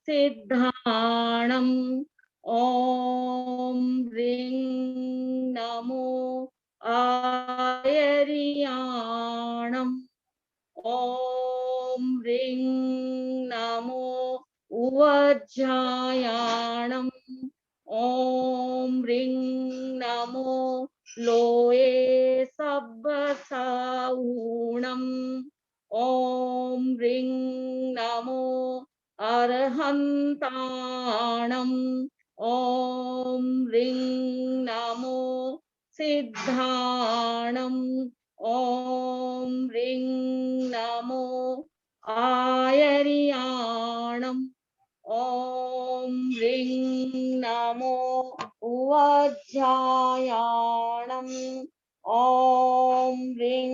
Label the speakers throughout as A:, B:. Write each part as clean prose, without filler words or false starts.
A: सिद्धाणम् ॐ ह्रीं नमो आयर्याणम् ॐ ह्रीं नमो उवज्झायाणम् ॐ ह्रीं नमो लोये सब्बसाहूणम् ॐ ह्रीं नमो अर्हन्ताणम् ॐ ह्रीं नमो सिद्धाणम् ॐ ह्रीं नमो आयर्याणम् ॐ ह्रीं नमो उवज्झायाणम् ॐ ह्रीं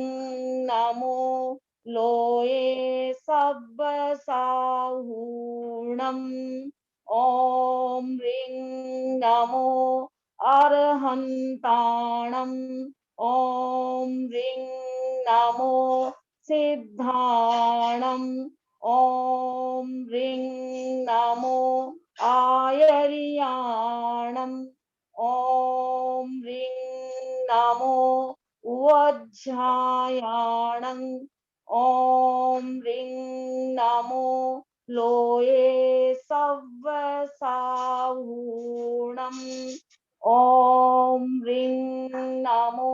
A: नमो लोये सब्बसाहूणम् ॐ ह्रीं नमो अर्हन्ताणम् ॐ ह्रीं नमो सिद्धाणम् ॐ ह्रीं नमो आयर्याणम् ॐ ह्रीं नमो उवज्झायाणम् ॐ ह्रीं नमो लोये सब्बसाहूणम् ॐ ह्रीं नमो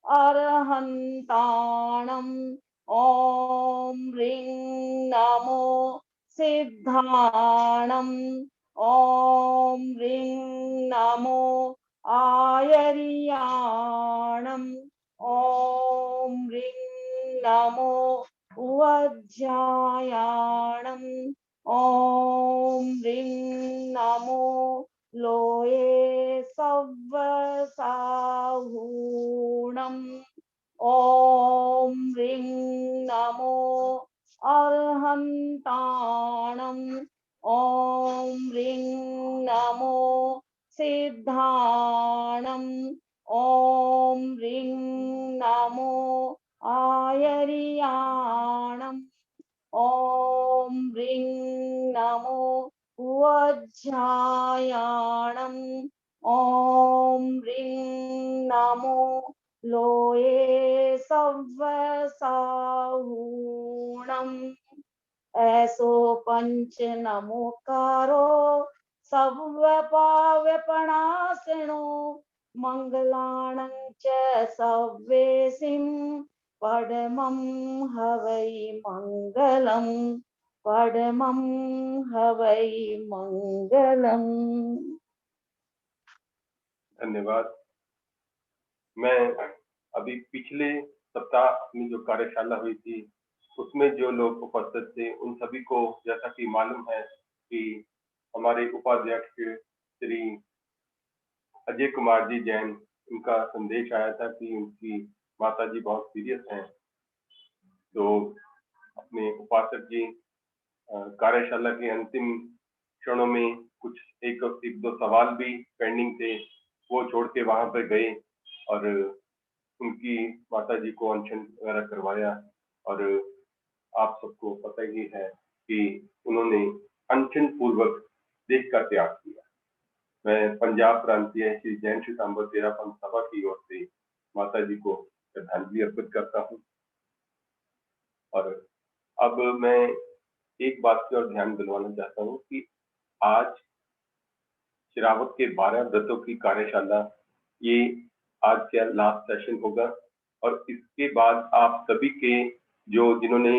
A: अर्हन्ताणम् ॐ ह्रीं नमो सिद्धाणम् ॐ ह्रीं नमो आयर्याणम् ॐ ह्रीं नमो उवज्झायाणम् ॐ ह्रीं नमो लोये सब्बसाहूणम् ॐ ह्रीं नमो अर्हन्ताणम् ॐ ह्रीं नमो सिद्धाणम् ॐ ह्रीं नमो आयर्याणम् ॐ ह्रीं नमो उवज्झायाणम् ॐ ह्रीं नमो लोये सब्बसाहूणम् ऐसो पंच नमोकारो सव्वपाव्यपणासिनो मंगलाणं च सव्वेसिं परमं हवै मंगलम् परमं हवै मंगलम्।
B: धन्यवाद। मैं अभी पिछले सप्ताह अपनी जो कार्यशाला हुई थी उसमें जो लोग उपस्थित थे उन सभी को जैसा कि मालूम है कि हमारे उपाध्यक्ष श्री अजय कुमार जी जैन, उनका संदेश आया था कि उनकी माता जी बहुत सीरियस हैं। तो अपने उपासक जी कार्यशाला के अंतिम क्षणों में कुछ एक दो सवाल भी पेंडिंग थे, वो छोड़ के वहां पर गए और उनकी माता जी को अनशन वगैरह करवाया। और आप सबको पता ही है कि उन्होंने अनशन पूर्वक देश का त्याग किया। मैं पंजाब प्रांतीय श्री जैन श्वेतांबर तेरा पंथ सभा की ओर से माता जी को श्रद्धांजलि अर्पित करता हूँ। और अब मैं एक बात की ओर ध्यान दिलवाना चाहता हूँ कि आज श्रावक के 12 व्रतों की कार्यशाला, ये आज का लास्ट सेशन होगा। और इसके बाद आप सभी के जिन्होंने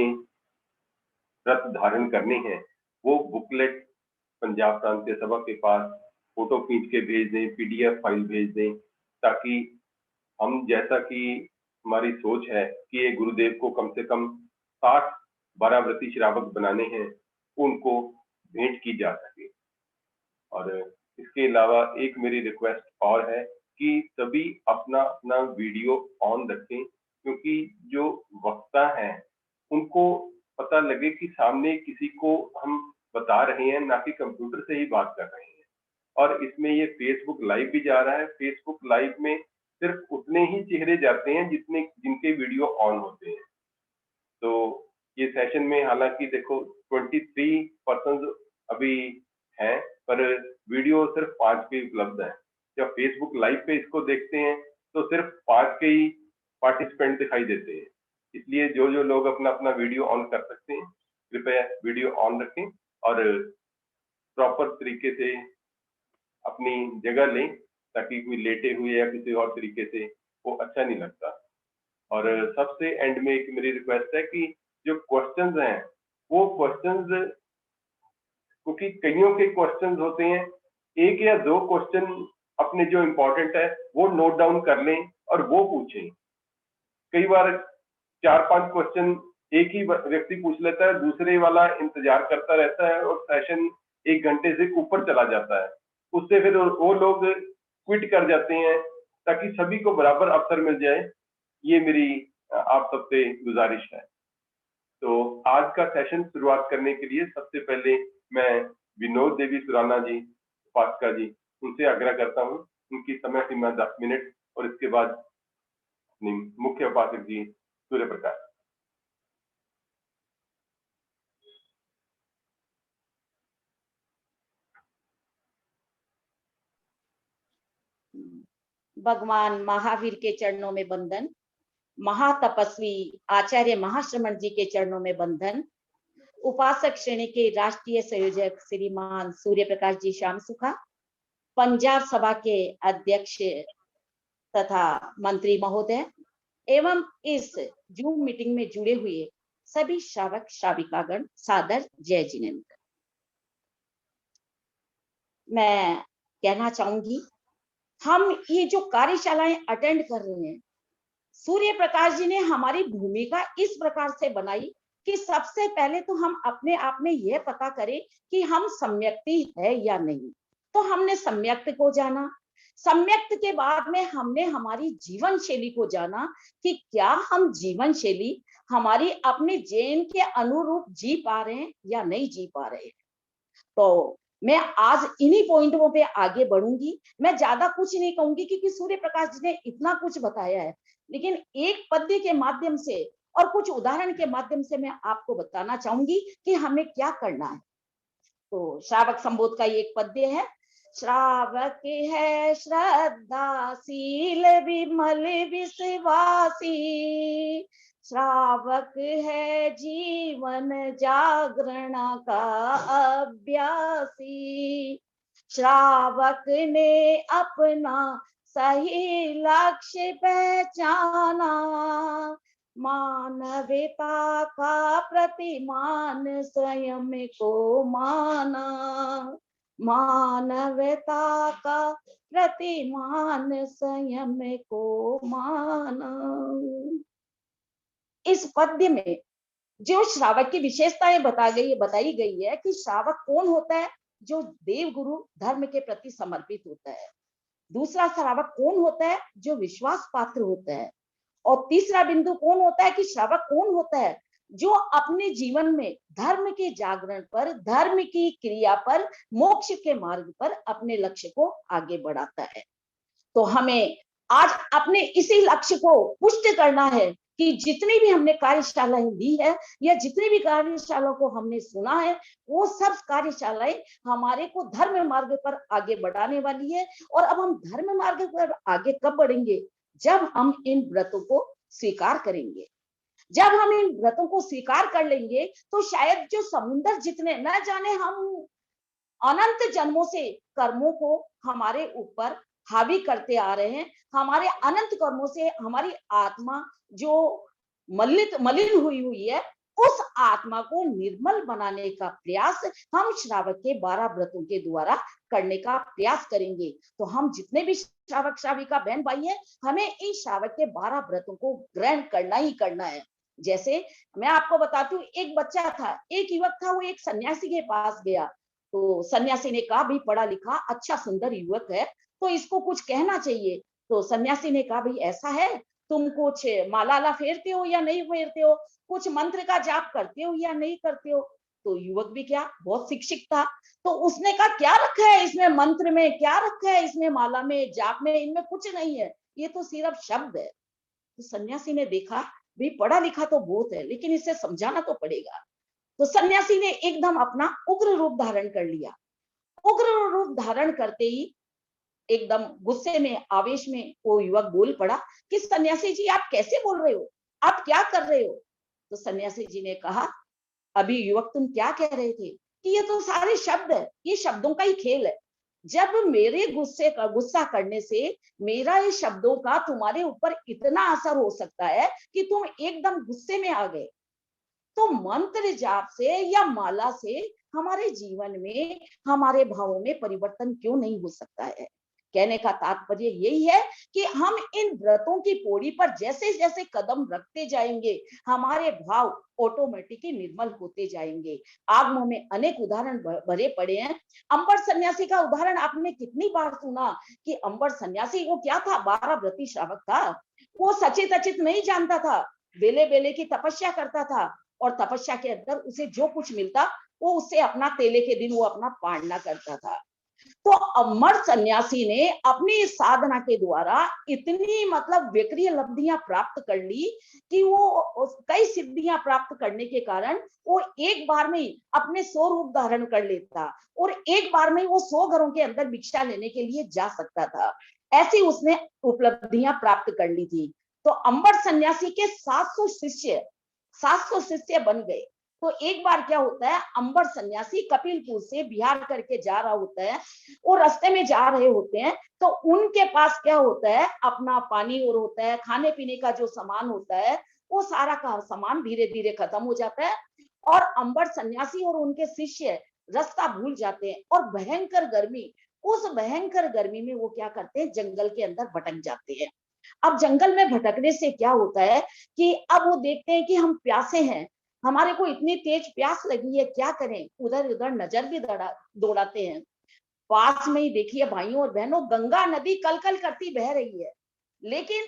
B: व्रत धारण करने हैं वो बुकलेट पंजाब प्रांतीय सभा के पास फोटो खींच के भेज दें, PDF फाइल भेज दें, ताकि हम, जैसा कि हमारी सोच है कि ये गुरुदेव को कम से कम 60 12व्रती श्रावक बनाने हैं, उनको भेंट की जा सके। और इसके अलावा एक मेरी रिक्वेस्ट और है कि सभी अपना अपना वीडियो ऑन रखें, क्योंकि जो वक्ता हैं उनको पता लगे कि सामने किसी को हम बता रहे हैं, ना कि कंप्यूटर से ही बात कर रहे हैं। और इसमें ये फेसबुक लाइव भी जा रहा है। फेसबुक लाइव में सिर्फ उतने ही चेहरे जाते हैं जिनके वीडियो ऑन होते हैं। तो ये सेशन में हालांकि देखो 23 पर्सन अभी हैं, पर वीडियो सिर्फ 5 के ही उपलब्ध है। जब फेसबुक लाइव पे इसको देखते हैं तो सिर्फ 5 के ही पार्टिसिपेंट दिखाई देते हैं। इसलिए जो जो लोग अपना अपना वीडियो ऑन कर सकते हैं, कृपया वीडियो ऑन रखें और प्रॉपर तरीके से अपनी जगह लें, ताकि कोई लेटे हुए या किसी और तरीके से वो अच्छा नहीं लगता। और सबसे एंड में एक मेरी रिक्वेस्ट है कि जो क्वेश्चंस हैं वो क्वेश्चंस, क्योंकि कईयों के क्वेश्चंस होते हैं, एक या दो क्वेश्चन अपने जो इम्पोर्टेंट है वो नोट डाउन कर लें और वो पूछें। कई बार 4-5 क्वेश्चन एक ही व्यक्ति पूछ लेता है, दूसरे वाला इंतजार करता रहता है और सेशन 1 घंटे से ऊपर चला जाता है। उससे फिर वो लोग क्विट कर जाते हैं, ताकि सभी को बराबर अवसर मिल जाए। ये मेरी आप सबसे गुजारिश है। तो आज का सेशन शुरुआत करने के लिए सबसे पहले मैं विनोद देवी सुराना जी, उपासका जी, उनसे आग्रह करता हूँ, उनकी समय सीमा 10 मिनट और इसके बाद अपनी मुख्य उपासक जी सूर्य प्रकाश।
A: भगवान महावीर के चरणों में बंधन, महातपस्वी आचार्य महाश्रमण जी के चरणों में बंधन, उपासक श्रेणी के राष्ट्रीय संयोजक श्रीमान सूर्य प्रकाश जी श्याम सुखा, पंजाब सभा के अध्यक्ष तथा मंत्री महोदय एवं इस जूम मीटिंग में जुड़े हुए सभी श्रावक श्राविकागण सादर जय जिनेन्द्र। मैं कहना चाहूंगी, हम ये जो कार्यशालाएं अटेंड कर रहे हैं, सूर्य प्रकाश जी ने हमारी भूमिका इस प्रकार से बनाई कि सबसे पहले तो हम अपने आप में यह पता करें कि हम सम्यक्ति है या नहीं। तो हमने सम्यक्त को जाना, सम्यक्त के बाद में हमने हमारी जीवन शैली को जाना कि क्या हम जीवन शैली हमारी अपने जैन के अनुरूप जी पा रहे हैं या नहीं जी पा रहे हैं। तो मैं आज इन्हीं पॉइंटों पे आगे बढ़ूंगी। मैं ज्यादा कुछ नहीं कहूंगी क्योंकि सूर्य प्रकाश जी ने इतना कुछ बताया है, लेकिन एक पद्य के माध्यम से और कुछ उदाहरण के माध्यम से मैं आपको बताना चाहूंगी कि हमें क्या करना है। तो श्रावक संबोध का एक पद्य है, श्रावक है श्रद्धाशील विमल विश्वासी, श्रावक है जीवन जागरण का अभ्यासी, श्रावक ने अपना सही लक्ष्य पहचाना, मानवता का प्रतिमान स्वयं को माना, मानवता का प्रतिमान स्वयं को माना। इस पद्य में जो श्रावक की विशेषताएं बताई गई है कि श्रावक कौन होता है, जो देव गुरु धर्म के प्रति समर्पित होता है। दूसरा श्रावक कौन होता है, जो विश्वास पात्र होता है। और तीसरा बिंदु कौन होता है कि श्रावक कौन होता है, जो अपने जीवन में धर्म के जागरण पर, धर्म की क्रिया पर, मोक्ष के मार्ग पर अपने लक्ष्य को आगे बढ़ाता है। तो हमें आज अपने इसी लक्ष्य को पुष्ट करना है कि जितनी भी हमने कार्यशालाएं ली है या जितनी भी कार्यशालाओं को हमने सुना है, वो सब कार्यशालाएं हमारे को धर्म मार्ग पर आगे बढ़ाने वाली है। और अब हम धर्म मार्ग पर आगे कब बढ़ेंगे, जब हम इन व्रतों को स्वीकार करेंगे। जब हम इन व्रतों को स्वीकार कर लेंगे तो शायद जो समुद्र जितने न जाने हम अनंत जन्मों से कर्मों को हमारे ऊपर हावी करते आ रहे हैं, हमारे अनंत कर्मों से हमारी आत्मा जो मलिन हुई है, उस आत्मा को निर्मल बनाने का प्रयास हम श्रावक के 12 व्रतों के द्वारा करने का प्रयास करेंगे। तो हम जितने भी श्रावक श्राविका बहन भाई हैं, हमें इन श्रावक के 12 व्रतों को ग्रहण करना ही करना है। जैसे मैं आपको बताती हूँ, एक बच्चा था, एक युवक था, वो एक सन्यासी के पास गया। तो सन्यासी ने कहा, भाई पढ़ा लिखा अच्छा सुंदर युवक है, तो इसको कुछ कहना चाहिए। तो सन्यासी ने कहा, भाई ऐसा है, तुम कुछ माला फेरते हो या नहीं फेरते हो, कुछ मंत्र का जाप करते हो या नहीं करते हो। तो युवक भी क्या बहुत शिक्षित था, तो उसने कहा, क्या रखा है इसमें मंत्र में, क्या रखा है इसमें माला में, जाप में, इनमें कुछ नहीं है, ये तो सिर्फ शब्द है। तो सन्यासी ने देखा, भाई पढ़ा लिखा तो बहुत है, लेकिन इसे समझाना तो पड़ेगा। तो सन्यासी ने एकदम अपना उग्र रूप धारण कर लिया। उग्र रूप धारण करते ही एकदम गुस्से में, आवेश में वो युवक बोल पड़ा कि सन्यासी जी आप कैसे बोल रहे हो, आप क्या कर रहे हो? तो सन्यासी जी ने कहा, अभी युवक तुम क्या कह रहे थे कि ये तो सारे शब्द है, ये शब्दों का ही खेल है। जब मेरे गुस्सा करने से मेरा ये शब्दों का तुम्हारे ऊपर इतना असर हो सकता है कि तुम एकदम गुस्से में आ गए, तो मंत्र जाप से या माला से हमारे जीवन में, हमारे भावों में परिवर्तन क्यों नहीं हो सकता है? कहने का तात्पर्य यही है कि हम इन व्रतों की पौड़ी पर जैसे जैसे कदम रखते जाएंगे, हमारे भाव ऑटोमेटिकली निर्मल होते जाएंगे। आगमों में अनेक उदाहरण भरे पड़े हैं। अंबर सन्यासी का उदाहरण आपने कितनी बार सुना कि अंबर सन्यासी वो क्या था? 12 व्रती श्रावक था। वो सचित अचित नहीं जानता था, बेले बेले की तपस्या करता था, और तपस्या के अंदर उसे जो कुछ मिलता वो उससे अपना तेले के दिन वो अपना पालना करता था। तो अमर सन्यासी ने अपनी इस साधना के द्वारा इतनी मतलब विक्रिय लब्धियां प्राप्त कर ली कि वो कई सिद्धियां प्राप्त करने के कारण वो एक बार में ही अपने 100 रूप धारण कर लेता, और एक बार में वो 100 घरों के अंदर भिक्षा लेने के लिए जा सकता था। ऐसी उसने उपलब्धियां प्राप्त कर ली थी। तो अंबर सन्यासी के 700 शिष्य बन गए। तो एक बार क्या होता है, अंबर सन्यासी कपिलपुर से बिहार करके जा रहा होता है, वो रास्ते में जा रहे होते हैं, तो उनके पास क्या होता है, अपना पानी और होता है, खाने पीने का जो सामान होता है, वो सारा का सामान धीरे धीरे खत्म हो जाता है, और अंबर सन्यासी और उनके शिष्य रास्ता भूल जाते हैं, और भयंकर गर्मी, उस भयंकर गर्मी में वो क्या करते हैं, जंगल के अंदर भटक जाते हैं। अब जंगल में भटकने से क्या होता है कि अब वो देखते हैं कि हम प्यासे हैं, हमारे को इतनी तेज प्यास लगी है, क्या करें? उधर उधर नजर भी दौड़ाते हैं। पास में ही देखिए भाइयों और बहनों, गंगा नदी कल कल करती बह रही है, लेकिन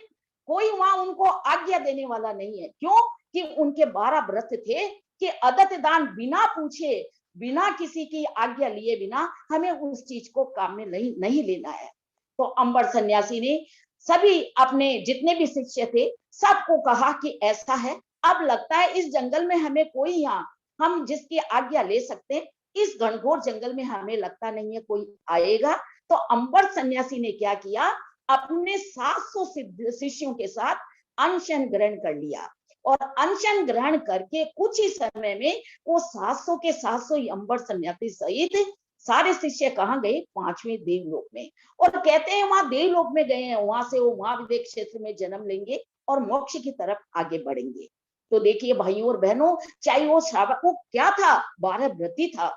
A: कोई वहां उनको आज्ञा देने वाला नहीं है। क्यों? कि उनके 12 व्रत थे कि अदत दान बिना पूछे, बिना किसी की आज्ञा लिए बिना हमें उस चीज को काम में नहीं लेना है। तो अंबर सन्यासी ने सभी अपने जितने भी शिष्य थे सबको कहा कि ऐसा है, अब लगता है इस जंगल में हमें कोई, यहाँ हम जिसकी आज्ञा ले सकते हैं, इस घनघोर जंगल में हमें लगता नहीं है कोई आएगा। तो अंबर सन्यासी ने क्या किया, अपने 700 शिष्यों के साथ अनशन ग्रहण कर लिया, और अनशन ग्रहण करके कुछ ही समय में वो 700 के 700 ही अंबर सन्यासी सहित सारे शिष्य कहाँ गए, 5वें देवलोक में। और कहते हैं वहां देवलोक में गए हैं, वहां से वो महाविदेह क्षेत्र में जन्म लेंगे और मोक्ष की तरफ आगे बढ़ेंगे। तो देखिए भाइयों और बहनों, चाहे वो श्रावक, वो क्या था, 12 व्रती था,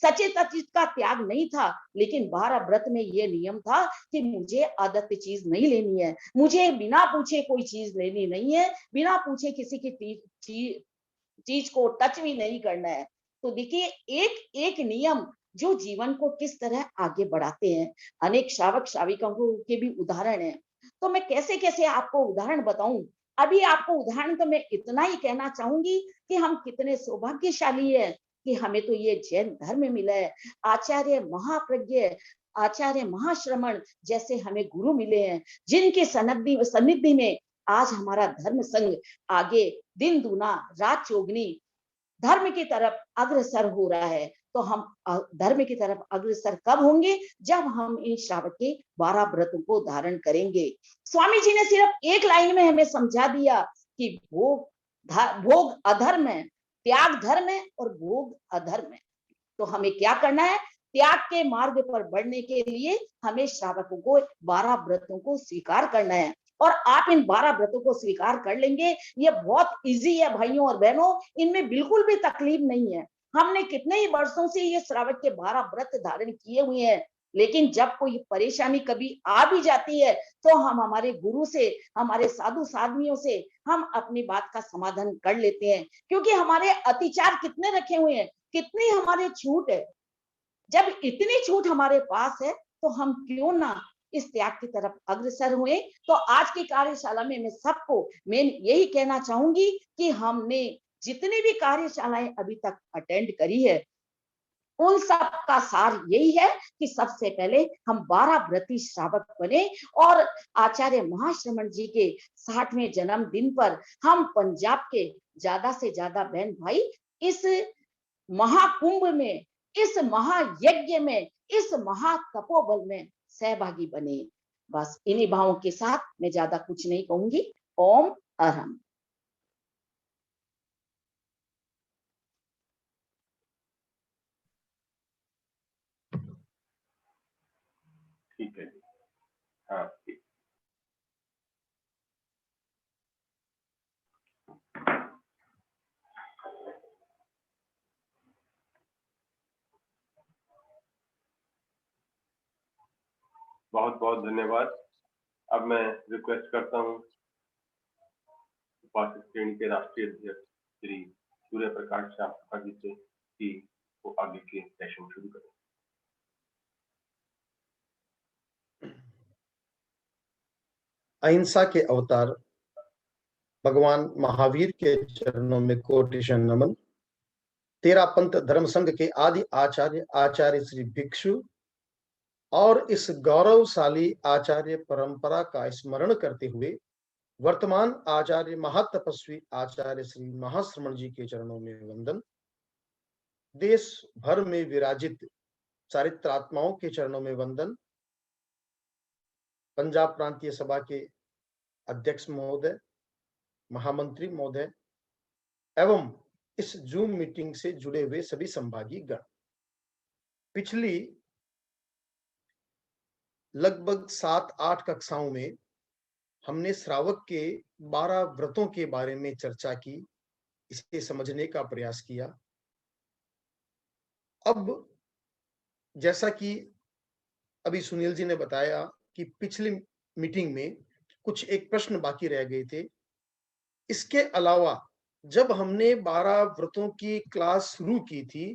A: सचेत अचित का त्याग नहीं था, लेकिन 12 व्रत में ये नियम था कि मुझे आदत चीज नहीं लेनी है, मुझे बिना पूछे कोई चीज लेनी नहीं है, बिना पूछे किसी की चीज को टच भी नहीं करना है। तो देखिए एक एक नियम जो जीवन को किस तरह आगे बढ़ाते हैं। अनेक श्रावक श्राविकाओं के भी उदाहरण है, तो मैं कैसे कैसे आपको उदाहरण बताऊं। अभी आपको उदाहरण तो मैं इतना ही कहना चाहूंगी कि हम कितने सौभाग्यशाली है कि हमें तो ये जैन धर्म मिला है। आचार्य महाप्रज्ञ, आचार्य महाश्रमण जैसे हमें गुरु मिले हैं, जिनके सन्निधि में आज हमारा धर्म संघ आगे दिन दूना रात चौगनी धर्म की तरफ अग्रसर हो रहा है। तो हम धर्म की तरफ अग्रसर कब होंगे, जब हम इन श्रावक के 12 व्रतों को धारण करेंगे। स्वामी जी ने सिर्फ एक लाइन में हमें समझा दिया कि भोग अधर्म है, त्याग धर्म है, और भोग अधर्म है। तो हमें क्या करना है, त्याग के मार्ग पर बढ़ने के लिए हमें श्रावकों को 12 व्रतों को स्वीकार करना है। और आप इन 12 व्रतों को स्वीकार कर लेंगे, ये बहुत इजी है भाइयों और बहनों, इनमें बिल्कुल भी तकलीफ नहीं है। हमने कितने ही वर्षों से ये श्रावक के 12 व्रत धारण किए हुए हैं, लेकिन जब कोई परेशानी कभी आ भी जाती है तो हम हमारे गुरु से, हमारे साधु साध्वियों से हम अपनी बात का समाधान कर लेते हैं, क्योंकि हमारे अतिचार कितने रखे हुए हैं, कितनी हमारे छूट है। जब इतनी छूट हमारे पास है तो हम क्यों ना इस त्याग की तरफ अग्रसर हुए। तो आज की कार्यशाला में मैं यही कहना चाहूंगी कि हमने जितनी भी कार्यशालाएं अभी तक अटेंड करी है, उन सब का सार यही है कि सबसे पहले हम 12 व्रती श्रावक बने, और आचार्य महाश्रमण जी के 60वें जन्मदिन पर हम पंजाब के ज्यादा से ज्यादा बहन भाई इस महाकुंभ में, इस महायज्ञ में, इस महातपोबल में सहभागी बने। बस इन्हीं भावों के साथ मैं ज्यादा कुछ नहीं कहूंगी। ओम अरहम।
B: ठीक है जी। हाँ ठीक। बहुत बहुत धन्यवाद। अब मैं रिक्वेस्ट करता हूँ उपासक श्रेणी के राष्ट्रीय अध्यक्ष श्री सूर्य प्रकाश शास्त्री जी से कि वो आगे के सेशन शुरू करें।
C: अहिंसा के अवतार भगवान महावीर के चरणों में कोटि नमन। तेरा पंथ धर्म संघ के आदि आचार्य आचार्य श्री भिक्षु और इस गौरवशाली आचार्य परंपरा का स्मरण करते हुए वर्तमान आचार्य महातपस्वी आचार्य श्री महाश्रमण जी के चरणों में वंदन। देश भर में विराजित चारित्रात्माओं के चरणों में वंदन। पंजाब प्रांतीय सभा के अध्यक्ष महोदय, महामंत्री महोदय एवं इस जूम मीटिंग से जुड़े हुए सभी संभागी गण। पिछली लगभग 7-8 कक्षाओं में हमने श्रावक के 12 व्रतों के बारे में चर्चा की, इसे समझने का प्रयास किया। अब जैसा कि अभी सुनील जी ने बताया कि पिछली मीटिंग में कुछ एक प्रश्न बाकी रह गए थे। इसके अलावा जब हमने 12 व्रतों की क्लास शुरू की थी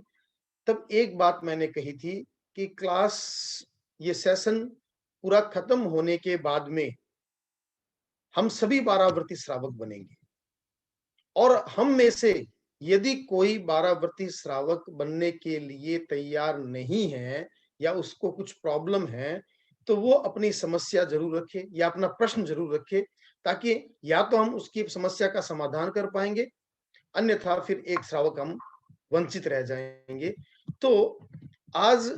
C: तब एक बात मैंने कही थी कि क्लास, ये सेशन पूरा खत्म होने के बाद में हम सभी 12 व्रती श्रावक बनेंगे और हम में से यदि कोई 12 व्रती श्रावक बनने के लिए तैयार नहीं है या उसको कुछ प्रॉब्लम है तो वो अपनी समस्या जरूर रखे या अपना प्रश्न जरूर रखे, ताकि या तो हम उसकी समस्या का समाधान कर पाएंगे, अन्यथा फिर एक श्रावक हम वंचित रह जाएंगे। तो आज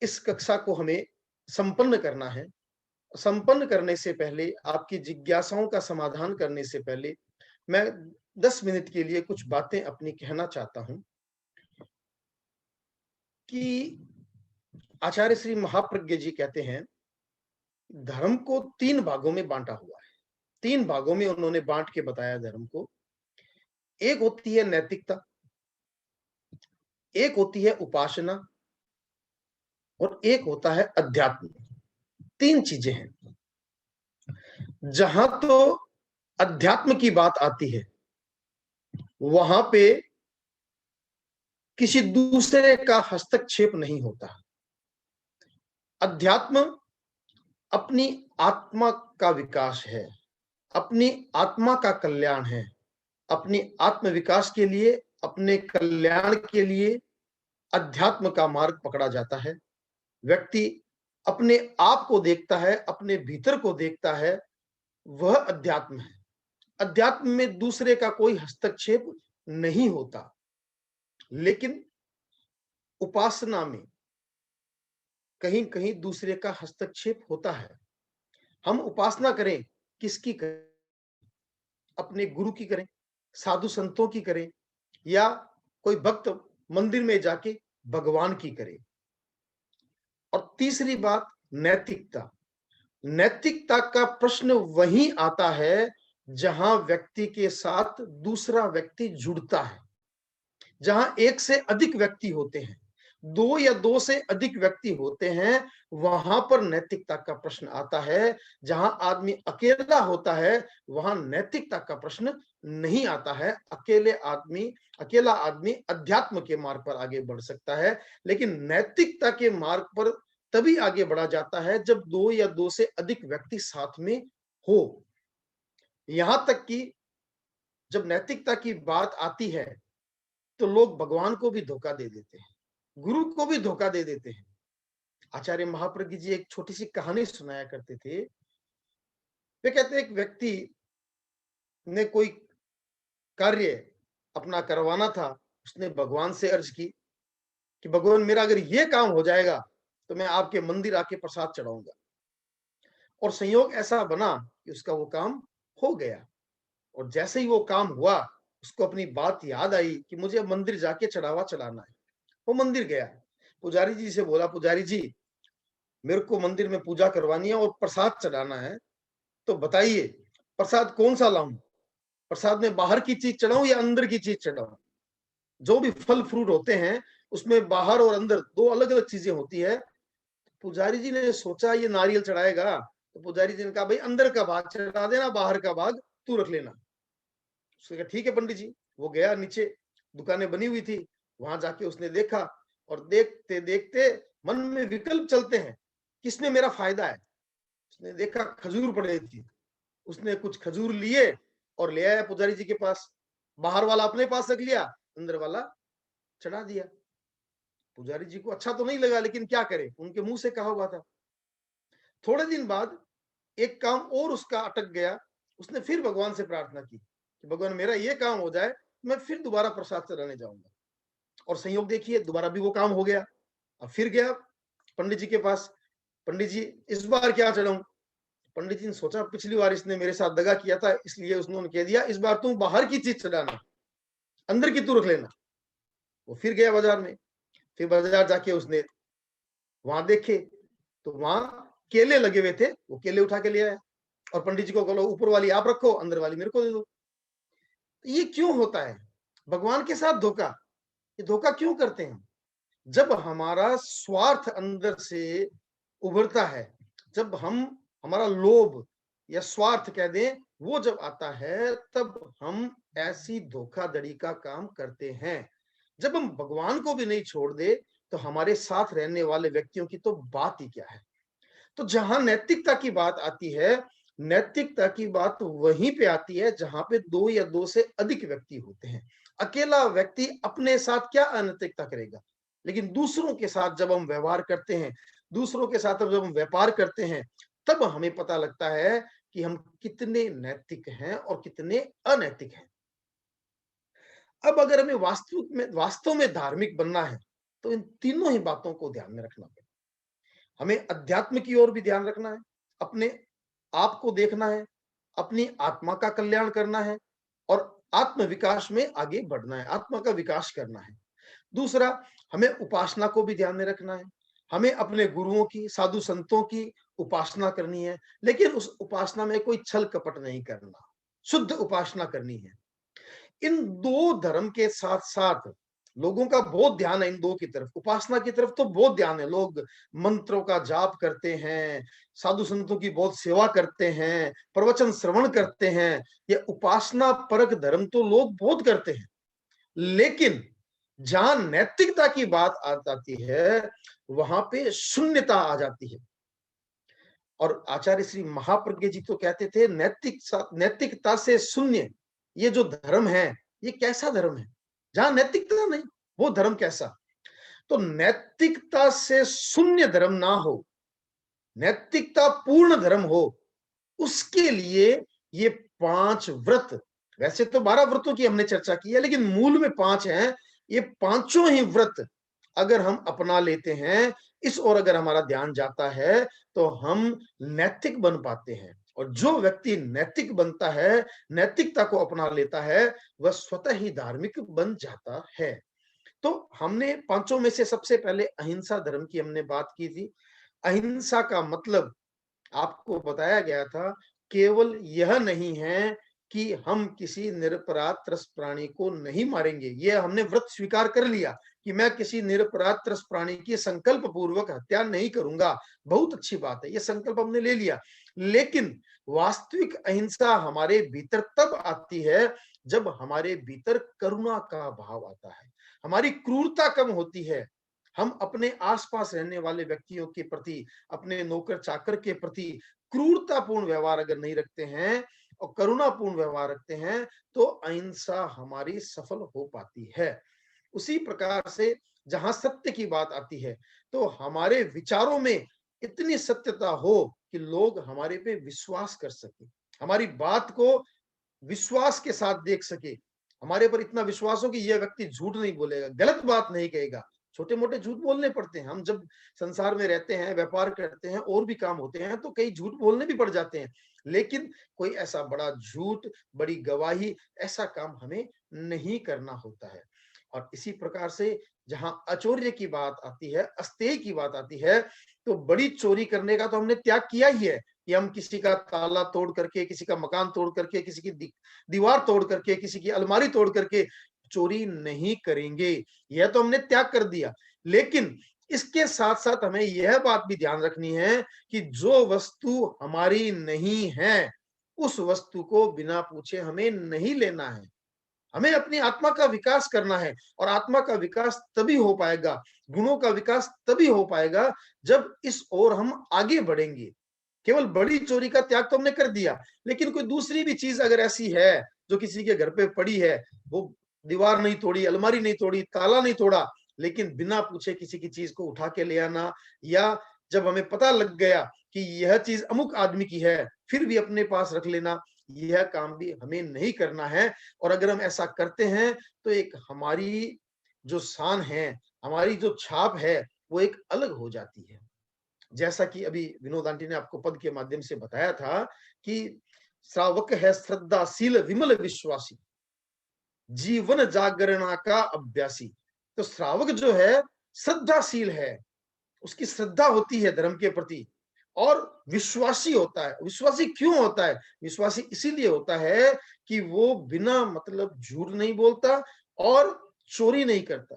C: इस कक्षा को हमें संपन्न करना है। संपन्न करने से पहले, आपकी जिज्ञासाओं का समाधान करने से पहले मैं 10 मिनट के लिए कुछ बातें अपनी कहना चाहता हूं कि आचार्य श्री महाप्रज्ञ जी कहते हैं धर्म को 3 भागों में बांटा हुआ है। 3 भागों में उन्होंने बांट के बताया धर्म को। एक होती है नैतिकता, एक होती है उपासना और एक होता है अध्यात्म। 3 चीजें हैं। जहां तो अध्यात्म की बात आती है वहां पे किसी दूसरे का हस्तक्षेप नहीं होता। अध्यात्म अपनी आत्मा का विकास है, अपनी आत्मा का कल्याण है। अपनी आत्म विकास के लिए, अपने कल्याण के लिए अध्यात्म का मार्ग पकड़ा जाता है। व्यक्ति अपने आप को देखता है, अपने भीतर को देखता है, वह अध्यात्म है। अध्यात्म में दूसरे का कोई हस्तक्षेप नहीं होता। लेकिन उपासना में कहीं कहीं दूसरे का हस्तक्षेप होता है। हम उपासना करें, किसकी करें? अपने गुरु की करें, साधु संतों की करें, या कोई भक्त मंदिर में जाके भगवान की करें। और तीसरी बात नैतिकता। नैतिकता का प्रश्न वहीं आता है जहां व्यक्ति के साथ दूसरा व्यक्ति जुड़ता है, जहां एक से अधिक व्यक्ति होते हैं, 2 या 2 से अधिक व्यक्ति होते हैं, वहां पर नैतिकता का प्रश्न आता है। जहां आदमी अकेला होता है वहां नैतिकता का प्रश्न नहीं आता है। अकेला आदमी अध्यात्म के मार्ग पर आगे बढ़ सकता है, लेकिन नैतिकता के मार्ग पर तभी आगे बढ़ा जाता है जब 2 या 2 से अधिक व्यक्ति साथ में हो। यहां तक कि जब नैतिकता की बात आती है तो लोग भगवान को भी धोखा दे देते हैं, गुरु को भी धोखा दे देते हैं। आचार्य महाप्रज्ञ जी एक छोटी सी कहानी सुनाया करते थे। वे कहते एक व्यक्ति ने कोई कार्य अपना करवाना था, उसने भगवान से अर्ज की कि भगवान मेरा अगर ये काम हो जाएगा तो मैं आपके मंदिर आके प्रसाद चढ़ाऊंगा। और संयोग ऐसा बना कि उसका वो काम हो गया। और जैसे ही वो काम हुआ, उसको अपनी बात याद आई कि मुझे अब मंदिर जाके चढ़ावा चढ़ाना है। वो मंदिर गया, पुजारी जी से बोला, पुजारी जी मेरे को मंदिर में पूजा करवानी है और प्रसाद चढ़ाना है, तो बताइए प्रसाद कौन सा लाऊं? प्रसाद में बाहर की चीज चढ़ाऊं या अंदर की चीज चढ़ाऊं? जो भी फल फ्रूट होते हैं उसमें बाहर और अंदर दो अलग अलग चीजें होती है। पुजारी जी ने सोचा ये नारियल चढ़ाएगा, तो पुजारी जी ने कहा भाई अंदर का भाग चढ़ा देना, बाहर का भाग तू रख लेना। उसने कहा ठीक है पंडित जी। वो गया नीचे, दुकानें बनी हुई थी, वहां जाके उसने देखा और देखते देखते मन में विकल्प चलते हैं, किसमें मेरा फायदा है। उसने देखा खजूर पड़े थी, उसने कुछ खजूर लिए और ले आया पुजारी जी के पास। बाहर वाला अपने पास रख लिया, अंदर वाला चढ़ा दिया। पुजारी जी को अच्छा तो नहीं लगा, लेकिन क्या करे, उनके मुंह से कहा हुआ था। थोड़े दिन बाद एक काम और उसका अटक गया। उसने फिर भगवान से प्रार्थना की कि भगवान मेरा ये काम हो जाए, मैं फिर दोबारा प्रसाद चढ़ाने जाऊंगा। और संयोग देखिए दोबारा भी वो काम हो गया। अब फिर गया पंडित जी के पास, पंडित जी इस बार क्या चढ़ाऊं? पंडित जी ने सोचा पिछली बार इसने मेरे साथ दगा किया था, इसलिए उसने कह दिया इस बार तुम बाहर की चीज चढ़ाना, अंदर की तू रख लेना। वो फिर गया बाजार में, फिर बाजार जाके उसने वहां देखे तो वहां केले लगे हुए थे, वो केले उठा के ले आया और पंडित जी को बोलो ऊपर वाली आप रखो, अंदर वाली मेरे को दे दो। ये क्यों होता है? भगवान के साथ धोखा। ये धोखा क्यों करते हैं? जब हमारा स्वार्थ अंदर से उभरता है, जब हम हमारा लोभ या स्वार्थ कह दें वो जब आता है, तब हम ऐसी धोखाधड़ी का काम करते हैं। जब हम भगवान को भी नहीं छोड़ दे तो हमारे साथ रहने वाले व्यक्तियों की तो बात ही क्या है। तो जहां नैतिकता की बात आती है, नैतिकता की बात वहीं पे आती है जहां पे दो या दो से अधिक व्यक्ति होते हैं। अकेला व्यक्ति अपने साथ क्या अनैतिकता करेगा, लेकिन दूसरों के साथ जब हम व्यवहार करते हैं, दूसरों के साथ जब हम व्यापार करते हैं, तब हमें पता लगता है कि हम कितने नैतिक हैं और कितने अनैतिक हैं। अब अगर हमें वास्तव में धार्मिक बनना है, तो इन तीनों ही बातों को ध्यान में रखना पड़ेगा। हमें अध्यात्म की ओर भी ध्यान रखना है, अपने आप को देखना है, अपनी आत्मा का कल्याण करना है और आत्म विकास में आगे बढ़ना है, आत्मा का विकास करना है। दूसरा, हमें उपासना को भी ध्यान में रखना है। हमें अपने गुरुओं की, साधु संतों की उपासना करनी है, लेकिन उस उपासना में कोई छल कपट नहीं करना, शुद्ध उपासना करनी है। इन दो धर्म के साथ साथ लोगों का बहुत ध्यान है इन दो की तरफ। उपासना की तरफ तो बहुत ध्यान है, लोग मंत्रों का जाप करते हैं, साधु संतों की बहुत सेवा करते हैं, प्रवचन श्रवण करते हैं। ये उपासना परक धर्म तो लोग बहुत करते हैं, लेकिन जहां नैतिकता की बात आ जाती है वहां पे शून्यता आ जाती है। और आचार्य श्री महाप्रज्ञ जी तो कहते थे नैतिकता से शून्य ये जो धर्म है, ये कैसा धर्म है जहां नैतिकता नहीं, वो धर्म कैसा? तो नैतिकता से शून्य धर्म ना हो, नैतिकता पूर्ण धर्म हो, उसके लिए ये 5 व्रत, वैसे तो 12 व्रतों की हमने चर्चा की है, लेकिन मूल में 5 हैं। ये पांचों ही व्रत अगर हम अपना लेते हैं, इस ओर अगर हमारा ध्यान जाता है, तो हम नैतिक बन पाते हैं। और जो व्यक्ति नैतिक बनता है, नैतिकता को अपना लेता है, वह स्वतः ही धार्मिक बन जाता है। तो हमने पांचों में से सबसे पहले अहिंसा धर्म की हमने बात की थी। अहिंसा का मतलब आपको बताया गया था, केवल यह नहीं है कि हम किसी निरपराध त्रस्त प्राणी को नहीं मारेंगे। यह हमने व्रत स्वीकार कर लिया कि मैं किसी निरपराध त्रस्त प्राणी की संकल्प पूर्वक हत्या नहीं करूंगा। बहुत अच्छी बात है, यह संकल्प हमने ले लिया। लेकिन वास्तविक अहिंसा हमारे भीतर तब आती है जब हमारे भीतर करुणा का भाव आता है, हमारी क्रूरता कम होती है। हम अपने आसपास रहने वाले व्यक्तियों के प्रति, अपने नौकर चाकर के प्रति क्रूरतापूर्ण व्यवहार अगर नहीं रखते हैं और करुणापूर्ण व्यवहार रखते हैं, तो अहिंसा हमारी सफल हो पाती है। उसी प्रकार से जहां सत्य की बात आती है, तो हमारे विचारों में इतनी सत्यता हो कि लोग हमारे पे विश्वास कर सके, हमारी बात को विश्वास के साथ देख सके, हमारे पर इतना विश्वास हो कि यह व्यक्ति झूठ नहीं बोलेगा, गलत बात नहीं कहेगा। छोटे मोटे झूठ बोलने पड़ते हैं, हम जब संसार में रहते हैं, व्यापार करते हैं, और भी काम होते हैं, तो कई झूठ बोलने भी पड़ जाते हैं, लेकिन कोई ऐसा बड़ा झूठ, बड़ी गवाही, ऐसा काम हमें नहीं करना होता है। और इसी प्रकार से जहां अचौर्य की बात आती है, अस्तेय की बात आती है, तो बड़ी चोरी करने का तो हमने त्याग किया ही है कि हम किसी का ताला तोड़ करके, किसी का मकान तोड़ करके, किसी की दीवार तोड़ करके, किसी की अलमारी तोड़ करके चोरी नहीं करेंगे, यह तो हमने त्याग कर दिया। लेकिन इसके साथ साथ हमें यह बात भी ध्यान रखनी है कि जो वस्तु हमारी नहीं है, उस वस्तु को बिना पूछे हमें नहीं लेना है। हमें अपनी आत्मा का विकास करना है, और आत्मा का विकास तभी हो पाएगा, गुणों का विकास तभी हो पाएगा जब इस ओर हम आगे बढ़ेंगे। केवल बड़ी चोरी का त्याग तो हमने कर दिया, लेकिन कोई दूसरी भी चीज अगर ऐसी है जो किसी के घर पे पड़ी है, वो दीवार नहीं तोड़ी, अलमारी नहीं तोड़ी, ताला नहीं तोड़ा, लेकिन बिना पूछे किसी की चीज को उठा के ले आना, या जब हमें पता लग गया कि यह चीज अमुक आदमी की है, फिर भी अपने पास रख लेना, यह काम भी हमें नहीं करना है। और अगर हम ऐसा करते हैं तो एक हमारी जो शान है, हमारी जो छाप है, वो एक अलग हो जाती है। जैसा कि अभी विनोद आंटी ने आपको पद के माध्यम से बताया था कि श्रावक है श्रद्धाशील विमल विश्वासी, जीवन जागरणा का अभ्यासी। तो श्रावक जो है श्रद्धाशील है, उसकी श्रद्धा होती है धर्म के प्रति, और विश्वासी होता है। विश्वासी क्यों होता है? विश्वासी इसीलिए होता है कि वो बिना मतलब झूठ नहीं बोलता और चोरी नहीं करता,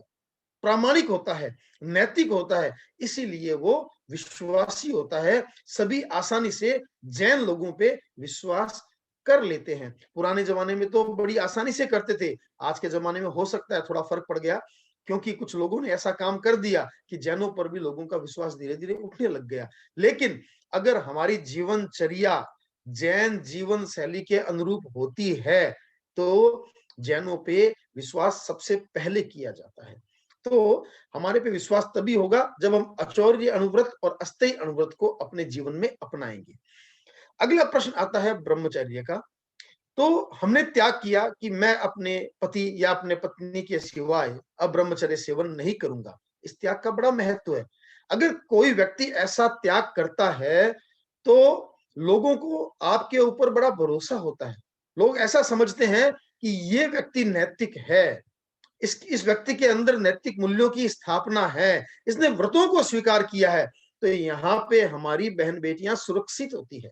C: प्रामाणिक होता है, नैतिक होता है, इसीलिए वो विश्वासी होता है। सभी आसानी से जैन लोगों पे विश्वास कर लेते हैं। पुराने जमाने में तो बड़ी आसानी से करते थे, आज के जमाने में हो सकता है थोड़ा फर्क पड़ गया, क्योंकि कुछ लोगों ने ऐसा काम कर दिया कि जैनों पर भी लोगों का विश्वास धीरे धीरे उठने लग गया। लेकिन अगर हमारी जीवनचर्या जैन जीवन शैली के अनुरूप होती है, तो जैनों पे विश्वास सबसे पहले किया जाता है। तो हमारे पे विश्वास तभी होगा जब हम अचौर्य अनुव्रत और अस्थेय अनुव्रत को अपने जीवन में अपनाएंगे। अगला प्रश्न आता है ब्रह्मचर्य का। तो हमने त्याग किया कि मैं अपने पति या अपने पत्नी के सिवाय अब ब्रह्मचर्य सेवन नहीं करूंगा। इस त्याग का बड़ा महत्व है। अगर कोई व्यक्ति ऐसा त्याग करता है, तो लोगों को आपके ऊपर बड़ा भरोसा होता है। लोग ऐसा समझते हैं कि ये व्यक्ति नैतिक है, इस व्यक्ति के अंदर नैतिक मूल्यों की स्थापना है, इसने व्रतों को स्वीकार किया है, तो यहाँ पे हमारी बहन बेटियां सुरक्षित होती है।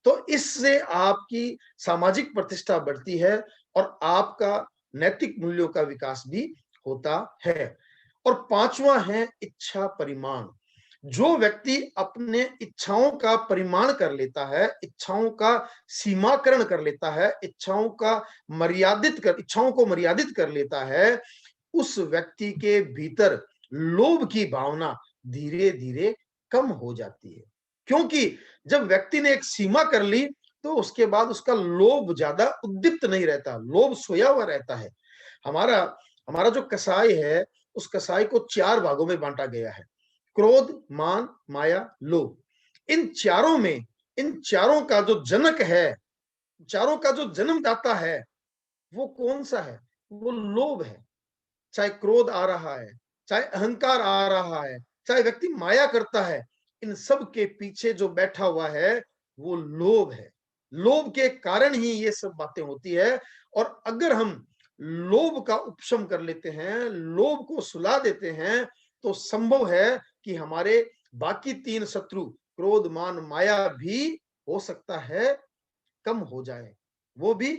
C: तो इससे आपकी सामाजिक प्रतिष्ठा बढ़ती है और आपका नैतिक मूल्यों का विकास भी होता है। और पांचवा है इच्छा परिमाण। जो व्यक्ति अपने इच्छाओं का परिमाण कर लेता है, इच्छाओं का सीमाकरण कर लेता है, इच्छाओं को मर्यादित कर लेता है, उस व्यक्ति के भीतर लोभ की भावना धीरे धीरे कम हो जाती है। क्योंकि जब व्यक्ति ने एक सीमा कर ली, तो उसके बाद उसका लोभ ज्यादा उद्दीप्त नहीं रहता, लोभ सोया हुआ रहता है। हमारा हमारा जो कसाई है, उस कसाई को 4 भागों में बांटा गया है: क्रोध, मान, माया, लोभ। इन चारों का जो जनक है, चारों का जो जन्मदाता है, वो कौन सा है? वो लोभ है। चाहे क्रोध आ रहा है, चाहे अहंकार आ रहा है, चाहे व्यक्ति माया करता है, इन सब के पीछे जो बैठा हुआ है, वो लोभ है। लोभ के कारण ही ये सब बातें होती है। और अगर हम लोभ का उपशम कर लेते हैं, लोभ को सुला देते हैं, तो संभव है कि हमारे बाकी 3 शत्रु क्रोध, मान, माया भी हो सकता है कम हो जाए, वो भी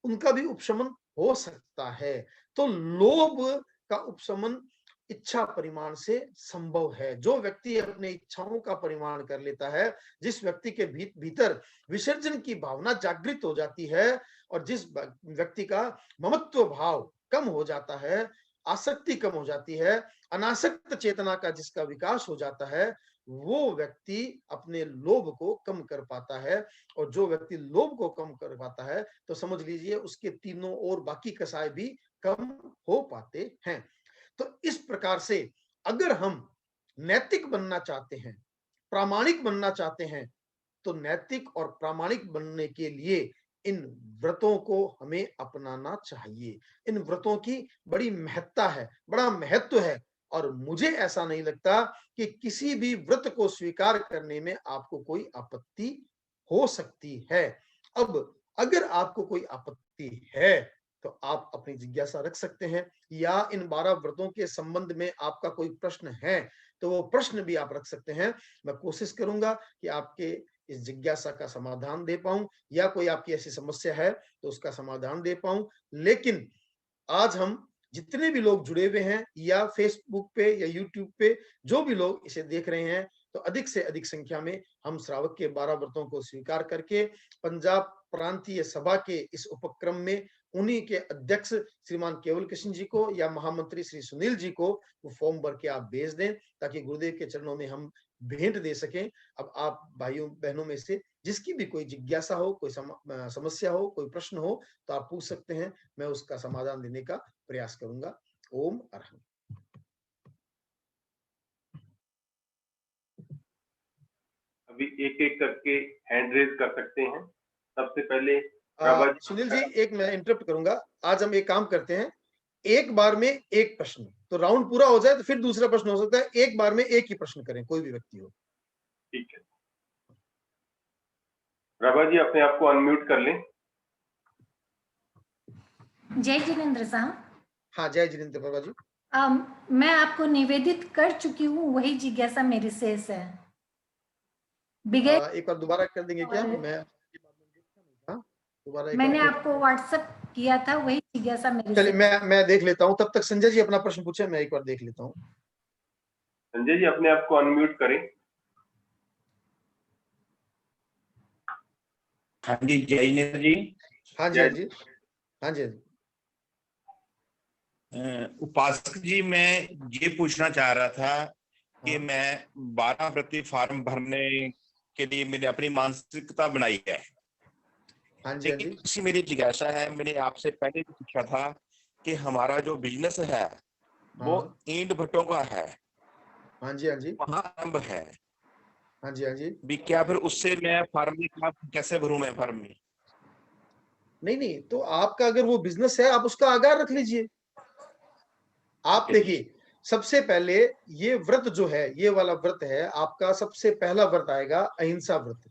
C: उनका भी उपशमन हो सकता है। तो लोभ का उपशमन इच्छा परिमाण से संभव है। जो व्यक्ति अपने इच्छाओं का परिमाण कर लेता है, जिस व्यक्ति के भीतर विसर्जन की भावना जागृत हो जाती है, और जिस व्यक्ति का ममत्व भाव कम हो जाता है, आसक्ति कम हो जाती है, अनासक्त चेतना का जिसका विकास हो जाता है, वो व्यक्ति अपने लोभ को कम कर पाता है। और जो व्यक्ति लोभ को कम कर पाता है, तो समझ लीजिए उसके तीनों और बाकी कसाय भी कम हो पाते हैं। तो इस प्रकार से अगर हम नैतिक बनना चाहते हैं, प्रामाणिक बनना चाहते हैं, तो नैतिक और प्रामाणिक बनने के लिए इन व्रतों को हमें अपनाना चाहिए। इन व्रतों की बड़ी महत्ता है, बड़ा महत्व है, और मुझे ऐसा नहीं लगता कि किसी भी व्रत को स्वीकार करने में आपको कोई आपत्ति हो सकती है। अब अगर आपको कोई आपत्ति है तो आप अपनी जिज्ञासा रख सकते हैं, या इन 12 व्रतों के संबंध में आपका कोई प्रश्न है तो वो प्रश्न भी आप रख सकते हैं। मैं कोशिश करूंगा कि आपके इस जिज्ञासा का समाधान दे पाऊं, या कोई आपकी ऐसी समस्या है तो उसका समाधान दे पाऊं। लेकिन आज हम जितने भी लोग जुड़े हुए हैं, या फेसबुक पे या यूट्यूब पे जो भी लोग इसे देख रहे हैं, तो अधिक से अधिक संख्या में हम श्रावक के 12 व्रतों को स्वीकार करके पंजाब प्रांतीय सभा के इस उपक्रम में उन्हीं के अध्यक्ष श्रीमान केवल कृष्ण जी को या महामंत्री श्री सुनील जी को वो फॉर्म भर के आप भेज दें, ताकि गुरुदेव के चरणों में हम भेंट दे सकें। अब आप भाइयों बहनों में से जिसकी भी कोई जिज्ञासा हो, कोई समस्या हो, कोई प्रश्न हो, तो आप पूछ सकते हैं, मैं उसका समाधान देने का प्रयास करूंगा। ओम अरहम।
B: अभी एक एक करके हैंड रेज कर सकते हैं। सबसे पहले
C: सुनील जी, एक मैं इंटरप्ट करूंगा। आज हम एक काम करते हैं, एक बार में एक प्रश्न, तो राउंड पूरा हो जाए तो फिर दूसरा प्रश्न हो सकता है। एक बार में एक ही प्रश्न करें, कोई भी व्यक्ति हो।
B: ठीक है, प्रभा जी अपने आप को अनम्यूट कर लें।
D: जय जिनेंद्र साहब।
C: हाँ, जय जिनेंद्र प्रभा जी।
D: मैं आपको निवेदित कर चुकी हूँ, वही जिज्ञासा मेरे शेष है।
C: एक बार दोबारा कर देंगे क्या?
D: मैंने आपको व्हाट्सएप किया था, वही जिज्ञासा मेरे।
C: चलिए मैं देख लेता हूँ, तब तक संजय जी अपना प्रश्न पूछे, मैं एक बार देख लेता हूँ।
B: संजय जी अपने आप को अनम्यूट करें।
E: हाँ जी, जय जिनेंद्र जी।
C: हाँ जी, हाँ जी, हाँ जी।
E: उपासक जी, मैं ये पूछना चाह रहा था कि मैं 12 प्रति फॉर्म भरने के लिए मैंने अपनी मानसिकता बनाई है।
C: हाँ जी, हाँ जी।
E: लेकिन मेरी जिज्ञासा है, मैंने आपसे पहले भी पूछा था कि हमारा जो बिजनेस है वो ईंट भट्टों का है।
C: हाँ जी, हाँ जी।
E: वहाँ आरंभ है।
C: हाँ जी, हाँ जी।
E: भी क्या फिर उससे मैं फॉर्म में कैसे भरूं? मैं फॉर्म में
C: नहीं, तो आपका अगर वो बिजनेस है, आप उसका आगार रख लीजिए। आप देखिए, सबसे पहले ये व्रत जो है, ये वाला व्रत है आपका, सबसे पहला व्रत आएगा अहिंसा व्रत।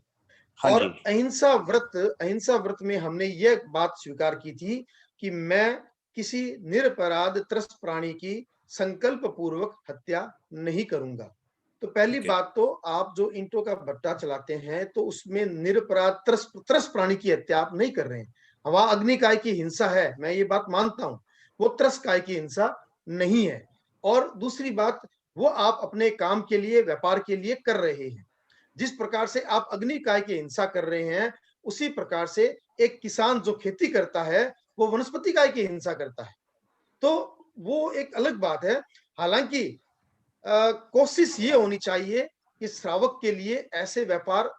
E: हाँ
C: और
E: जी।
C: अहिंसा व्रत में हमने ये बात स्वीकार की थी कि मैं किसी निरपराध त्रस्त प्राणी की संकल्प पूर्वक हत्या नहीं करूंगा। तो पहली बात तो, आप जो ईंटों का भट्टा चलाते हैं तो उसमें निरपराध त्रस्त प्राणी की हत्या आप नहीं कर रहे हैं। वहां अग्निकाय की हिंसा है, मैं ये बात मानता हूं, वो त्रस्त काय की हिंसा नहीं है। और दूसरी बात, वो आप अपने काम के लिए, व्यापार के लिए कर रहे हैं। जिस प्रकार से आप अग्निकाय की हिंसा कर रहे हैं, उसी प्रकार से एक किसान जो खेती करता है वो वनस्पति काय की हिंसा करता है। तो वो एक अलग बात है। हालांकि कोशिश ये होनी चाहिए कि श्रावक के लिए ऐसे व्यापार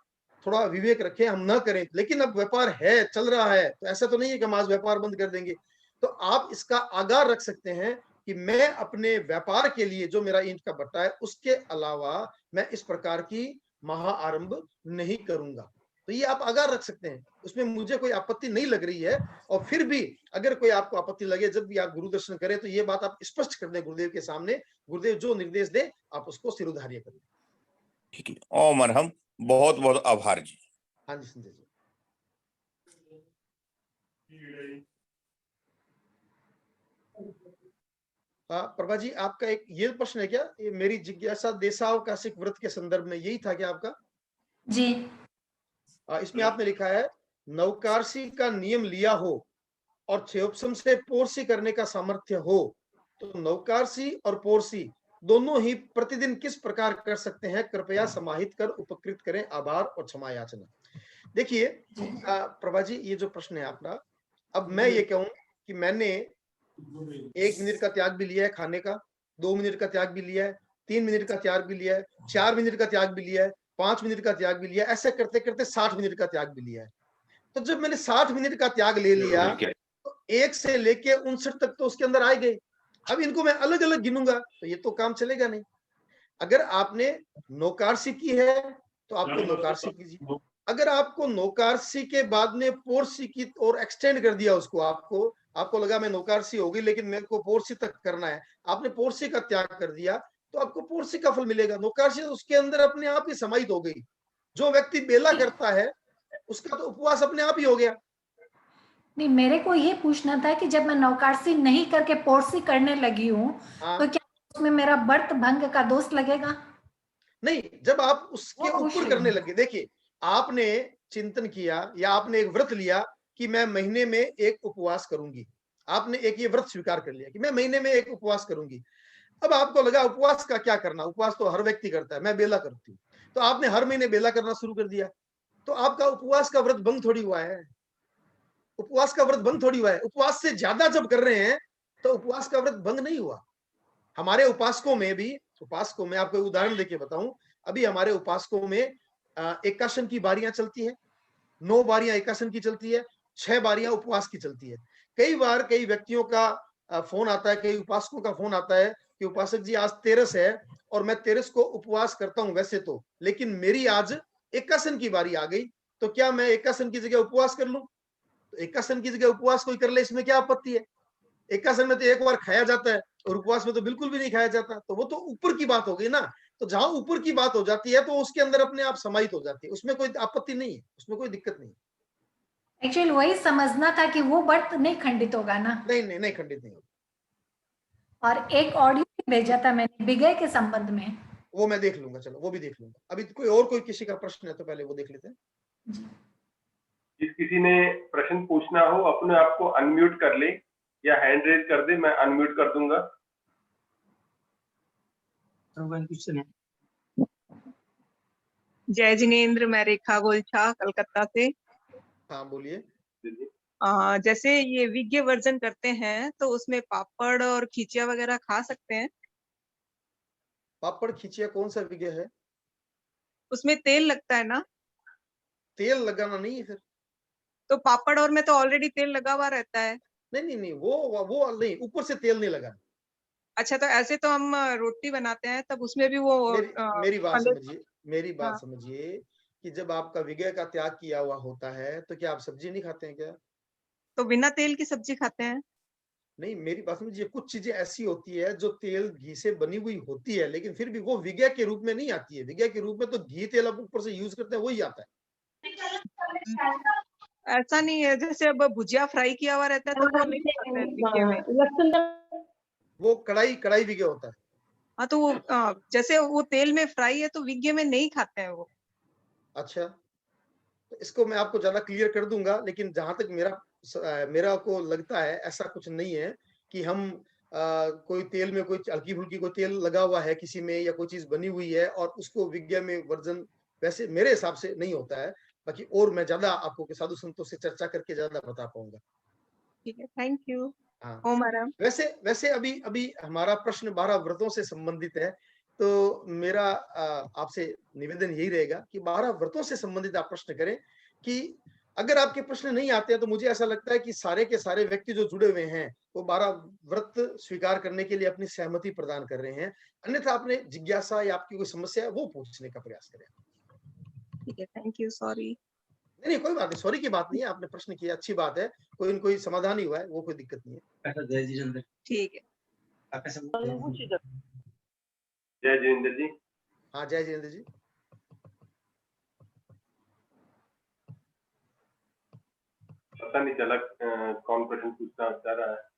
C: थोड़ा विवेक रखें, हम ना करें। लेकिन अब व्यापार है, चल रहा है, तो ऐसा तो नहीं है कि हम आज व्यापार बंद कर देंगे। तो आप इसका आगार रख सकते हैं कि मैं अपने व्यापार के लिए, जो मेरा ईंट का भट्टा है, उसके अलावा मैं इस प्रकार की महा आरंभ नहीं करूंगा। तो ये आप आगार रख सकते हैं, उसमें मुझे कोई आपत्ति नहीं लग रही है। और फिर भी अगर कोई आपको आपत्ति लगे, जब भी आप गुरु दर्शन करें तो ये बात आप स्पष्ट कर दें गुरुदेव के सामने। गुरुदेव जो निर्देश दे आप उसको सिरोधार्य करें।
E: ठीक है, ओम अरहम। बहुत बहुत आभार जी।
C: हाँ जी संजय जी। प्रभा जी, आपका एक ये प्रश्न है क्या? ये मेरी जिज्ञासा देशावकाशिक व्रत के संदर्भ में यही था क्या आपका?
D: जी।
C: इसमें आपने लिखा है, नवकारसी का नियम लिया हो और क्षयोपशम से पोरसी करने का सामर्थ्य हो, तो नवकारसी और पोरसी दोनों ही प्रतिदिन किस प्रकार कर सकते हैं? कृपया समाहित कर उपकृत करें। आभार और क्षमा याचना। देखिए प्रभा जी, ये जो प्रश्न है आपका, अब मैं ये कहूं कि मैंने 1 मिनट का त्याग भी लिया है खाने का, 2 मिनट का त्याग भी लिया है, 3 मिनट का त्याग भी लिया है, 4 मिनट का त्याग भी लिया है, 5 मिनट का त्याग भी लिया है, ऐसे करते करते 60 मिनट का त्याग भी लिया है। तो जब मैंने 60 मिनट का त्याग ले लिया तो 1 से लेके 59 तक तो उसके अंदर आ गए। अब इनको मैं अलग अलग गिनूंगा तो ये तो काम चलेगा नहीं। अगर आपने नौकारसी की है तो आपको नौकारसी कीजिए, अगर आपको नौकारसी के बाद में पोरसी की और एक्सटेंड कर दिया उसको, आपको लगा मैं नौकारसी होगी लेकिन मेरे को पोरसी तक करना है, आपने पोरसी का त्याग कर दिया तो आपको पोरसी का फल मिलेगा। नौकारसी उसके अंदर अपने आप ही समाहित हो गई। जो व्यक्ति बेला करता है उसका तो उपवास अपने आप ही हो गया।
D: नहीं, मेरे को ये पूछना था कि जब मैं नौकारसी नहीं करके पोरसी करने लगी हूँ, तो क्या उसमें मेरा व्रत भंग का दोष लगेगा?
C: नहीं, जब आप उसके
D: वो पूछ
C: ऊपर
D: रही
C: करने
D: हूँ।
C: लगे, देखिए आपने चिंतन किया या आपने एक व्रत लिया कि मैं महीने में एक उपवास करूंगी, आपने एक ये व्रत स्वीकार कर लिया कि मैं महीने में एक उपवास करूंगी। अब आपको लगा उपवास का क्या करना, उपवास तो हर व्यक्ति करता है, मैं बेला करती हूँ, तो आपने हर महीने बेला करना शुरू कर दिया, तो आपका उपवास का व्रत भंग थोड़ी हुआ है। उपवास का व्रत भंग थोड़ी हुआ है। उपवास से ज्यादा जब कर रहे हैं तो उपवास का व्रत भंग नहीं हुआ। हमारे उपासकों में भी, उपासकों में आपको उदाहरण देके बताऊं, अभी हमारे उपासकों में एकासन की बारियां चलती है, 9 बारियां एकासन की चलती है, 6 बारियां उपवास की चलती है। कई बार कई व्यक्तियों का फोन आता है, कई उपासकों का फोन आता है कि उपासक जी आज 13 है और मैं 13 को उपवास करता हूं वैसे तो, लेकिन मेरी आज एकासन की बारी आ गई, तो क्या मैं एकासन की जगह उपवास कर लूं? तो एकासन की जगह उपवास कोई कर ले, इसमें क्या आपत्ति है? एकासन में तो एक बार खाया जाता है और उपवास में तो बिल्कुल भी नहीं खाया जाता, तो वो तो ऊपर की बात हो गई ना। तो जहां ऊपर की बात हो जाती है तो उसके अंदर अपने आप समाहित हो जाती है, उसमें कोई आपत्ति नहीं है, उसमें कोई दिक्कत नहीं।
D: एक्चुअली वही समझना था कि वो व्रत नहीं खंडित होगा ना।
C: नहीं नहीं नहीं, खंडित नहीं होगा।
D: और एक ऑडियो भेजा था मैंने विजय के संबंध में,
C: वो मैं देख लूंगा, चलो वो भी देख लूंगा। अभी कोई किसी का प्रश्न है तो पहले वो देख लेते हैं।
B: जिस किसी ने प्रश्न पूछना हो अपने आप को अनम्यूट कर ले या हैंड रेज कर दे, मैं अनम्यूट कर दूंगा।
F: क्वेश्चन है। जय जिनेन्द्र, मैं रेखा गोलछा कलकत्ता से।
C: हाँ बोलिए।
F: जैसे ये विज्ञ वर्जन करते हैं तो उसमें पापड़ और खिचिया वगैरह खा सकते हैं?
C: पापड़ खिचिया कौन सा विज्ञ है?
F: उसमें तेल लगता है ना?
C: तेल लगाना नहीं है फिर।
F: तो पापड़ और में तो ऑलरेडी तेल लगा हुआ रहता है।
C: नहीं नहीं नहीं, वो नहीं, ऊपर से तेल नहीं लगा।
F: अच्छा, तो ऐसे तो हम रोटी बनाते हैं तब उसमें भी वो
C: मेरी बात
F: फले।
C: समझिए, मेरी बात समझिए कि जब आपका विज्ञ का त्याग किया हुआ होता है तो क्या आप सब्जी नहीं खाते हैं क्या?
F: तो बिना तेल की सब्जी खाते हैं?
C: नहीं, मेरी बात समझिए, कुछ चीजें ऐसी होती है जो तेल घी से बनी हुई होती है, लेकिन फिर भी वो विज्ञ के रूप में नहीं आती है। विज्ञ के रूप में तो घी तेल आप ऊपर से यूज करते हैं वही आता है।
F: ऐसा नहीं है, जैसे अब भुजिया फ्राई किया हुआ रहता है तो वो नहीं खाते हैं विज्ञ में।
C: वो कढ़ाई विज्ञ होता है।
F: हाँ, तो वो जैसे वो तेल में फ्राई है तो विज्ञ में नहीं खाते हैं वो।
C: अच्छा, तो इसको मैं आपको ज्यादा क्लियर कर दूंगा, लेकिन जहां तक मेरा को लगता है ऐसा कुछ नहीं है कि हम कोई तेल में कोई हल्की फुल्की कोई तेल लगा हुआ है किसी में या कोई चीज बनी हुई है और उसको विज्ञ में वर्जन, वैसे मेरे हिसाब से नहीं होता है। बाकी और मैं ज्यादा आपको के साधु संतों से चर्चा करके ज्यादा बता पाऊंगा।
F: ठीक है, थैंक यू।
C: हाँ,
F: ओम आराम।
C: वैसे अभी अभी हमारा प्रश्न 12 व्रतों से संबंधित है, तो मेरा आपसे निवेदन यही रहेगा कि 12 व्रतों से संबंधित आप प्रश्न करें। कि अगर आपके प्रश्न नहीं आते हैं तो मुझे ऐसा लगता है कि सारे के सारे व्यक्ति जो जुड़े हुए हैं वो 12 व्रत स्वीकार करने के लिए अपनी सहमति प्रदान कर रहे हैं। अन्यथा आपने जिज्ञासा या आपकी कोई समस्या है वो पूछने का प्रयास करें।
F: ठीक है, थैंक यू, सॉरी।
C: नहीं कोई बात नहीं, सॉरी की बात नहीं है, आपने प्रश्न किया, अच्छी बात है, कोई समाधान ही हुआ है, वो कोई दिक्कत नहीं है।
F: ठीक है।
B: जय जिनेन्द्र जी।
C: हाँ जय जिनेन्द्र जी।
B: पता नहीं चला कौन प्रश्न पूछना चाह रहा है।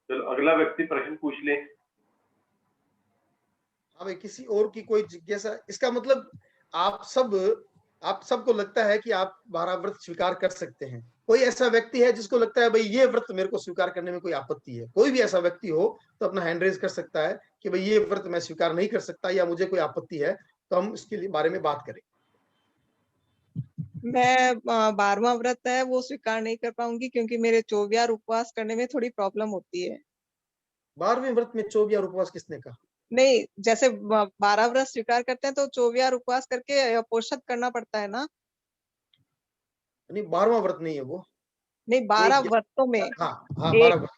B: चलो अगला व्यक्ति प्रश्न पूछ ले।
C: हाँ भाई, किसी और की कोई जिज्ञासा, इसका मतलब आप सबको लगता है कि आप 12 व्रत स्वीकार कर सकते हैं। कोई ऐसा व्यक्ति है जिसको लगता है भाई ये व्रत मेरे को स्वीकार करने में कोई आपत्ति है? कोई भी ऐसा व्यक्ति हो तो अपना हैंड रेज कर सकता है कि भाई ये व्रत मैं स्वीकार नहीं कर सकता या मुझे कोई आपत्ति है, तो हम इसके बारे में बात करें।
F: मैं 12वां व्रत है वो स्वीकार नहीं कर पाऊंगी क्योंकि मेरे 24 उपवास करने में थोड़ी प्रॉब्लम होती है।
C: 12वें व्रत में 24 उपवास किसने कहा?
F: नहीं, जैसे 12 व्रत स्वीकार करते हैं तो 24 उपवास करके पोषण करना पड़ता है ना?
C: नहीं 12वां व्रत नहीं है वो।
F: नहीं, 12 व्रतों में
C: हाँ 12 व्रत।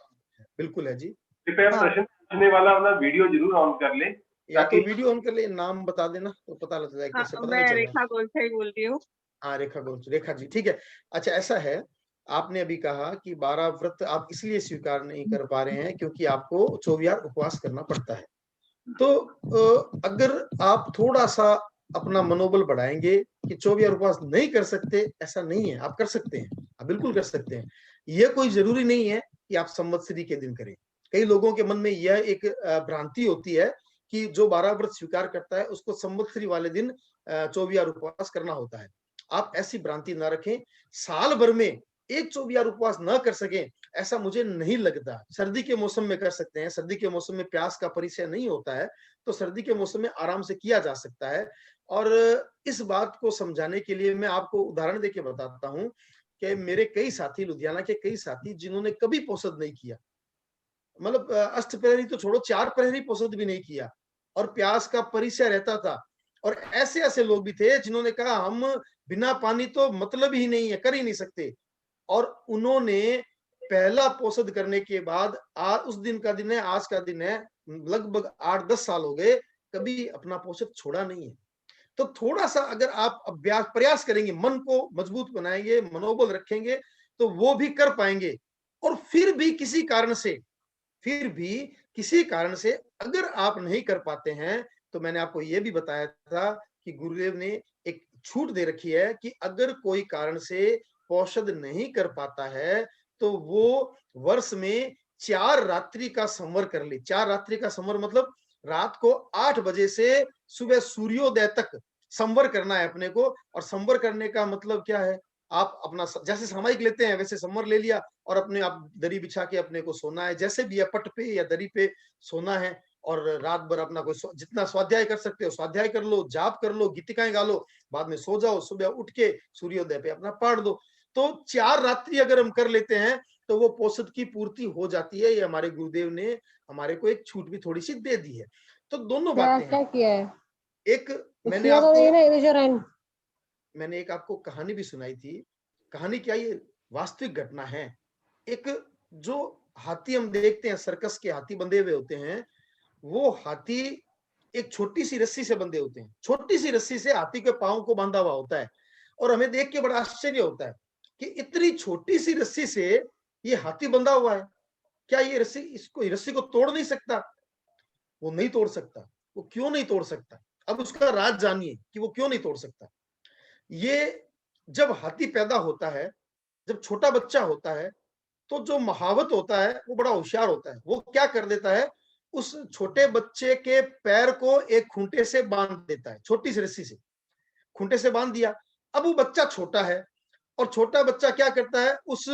C: बिल्कुल है जी।
B: कृपया
F: हाँ।
B: प्रश्न पूछने वाला अपना वीडियो जरूर ऑन कर ले,
C: या तो
B: ताकि
C: वीडियो ऑन कर ले, नाम बता देना तो पता लग जाएगा,
F: हाँ,
C: कैसे पता
F: मैं
C: नहीं चल रहा है।
F: रेखा गोलछई बोल रही हूँ।
C: हाँ रेखा जी, ठीक है। अच्छा ऐसा है, आपने अभी कहा कि 12 व्रत आप इसलिए स्वीकार नहीं कर पा रहे हैं क्योंकि आपको 24 उपवास करना पड़ता है। तो अगर आप थोड़ा सा अपना मनोबल बढ़ाएंगे कि 24 उपवास नहीं कर सकते, ऐसा नहीं है, आप कर सकते हैं, आप बिल्कुल कर सकते हैं। यह कोई जरूरी नहीं है कि आप संवत्सरी के दिन करें। कई लोगों के मन में यह एक भ्रांति होती है कि जो 12 व्रत स्वीकार करता है उसको संवत्सरी वाले दिन 24 उपवास करना होता है। आप ऐसी भ्रांति ना रखें। साल भर में एक 24 उपवास ना कर सके ऐसा मुझे नहीं लगता। सर्दी के मौसम में कर सकते हैं, सर्दी के मौसम में प्यास का परिचय नहीं होता है, तो सर्दी के मौसम में आराम से किया जा सकता है। और इस बात को समझाने के लिए मैं आपको उदाहरण देके बताता हूं कि मेरे कई साथी, लुधियाना के कई साथी जिन्होंने कभी पोषद नहीं किया, मतलब अष्टप्रहरी तो छोड़ो, 4 प्रहरी पोषद भी नहीं किया और प्यास का परिचय रहता था। और ऐसे ऐसे लोग भी थे जिन्होंने कहा हम बिना पानी तो मतलब ही नहीं है, कर ही नहीं सकते। और उन्होंने पहला पोषद करने के बाद आज उस दिन का दिन है, आज का दिन है, लगभग 8-10 साल हो गए, कभी अपना पोषद छोड़ा नहीं है। तो थोड़ा सा अगर आप अभ्यास प्रयास करेंगे, मन को मजबूत बनाएंगे, मनोबल रखेंगे, तो वो भी कर पाएंगे। और फिर भी किसी कारण से अगर आप नहीं कर पाते हैं, तो मैंने आपको यह भी बताया था कि गुरुदेव ने एक छूट दे रखी है कि अगर कोई कारण से औषध नहीं कर पाता है तो वो वर्ष में 4 रात्रि का संवर कर ले। 4 रात्रि का संवर मतलब रात को 8 बजे से सुबह सूर्योदय तक संवर करना है अपने को। और संवर करने का मतलब क्या है, आप अपना जैसे सामयिक लेते हैं वैसे संवर ले लिया और अपने आप दरी बिछा के अपने को सोना है, जैसे भी है, पट पे या दरी पे सोना है। और रात भर अपना कोई जितना स्वाध्याय कर सकते हो स्वाध्याय कर लो, जाप कर लो, गीतिकाएं गा लो, बाद में सो जाओ, सुबह उठ के सूर्योदय पे अपना पढ़ दो। तो 4 रात्रि अगर हम कर लेते हैं तो वो पोषद की पूर्ति हो जाती है। ये हमारे गुरुदेव ने हमारे को एक छूट भी थोड़ी सी दे दी है। तो दोनों बातें हैं।
G: किया है
C: एक मैंने आपको
G: तो
C: मैंने एक आपको कहानी भी सुनाई थी। कहानी क्या, ये वास्तविक घटना है। एक जो हाथी हम देखते हैं, सर्कस के हाथी बंधे हुए होते हैं, वो हाथी एक छोटी सी रस्सी से बंधे होते हैं। छोटी सी रस्सी से हाथी के पांव को बांधा हुआ होता है। और हमें देख के बड़ा आश्चर्य होता है कि इतनी छोटी सी रस्सी से ये हाथी बंधा हुआ है, क्या ये रस्सी को तोड़ नहीं सकता? वो नहीं तोड़ सकता। वो क्यों नहीं तोड़ सकता? अब उसका राज जानिए कि वो क्यों नहीं तोड़ सकता। ये जब हाथी पैदा होता है, जब छोटा बच्चा होता है, तो जो महावत होता है वो बड़ा होशियार होता है। वो क्या कर देता है, उस छोटे बच्चे के पैर को एक खूंटे से बांध देता है, छोटी सी रस्सी से खूंटे से बांध दिया। अब वो बच्चा छोटा है और छोटा बच्चा क्या करता है, उस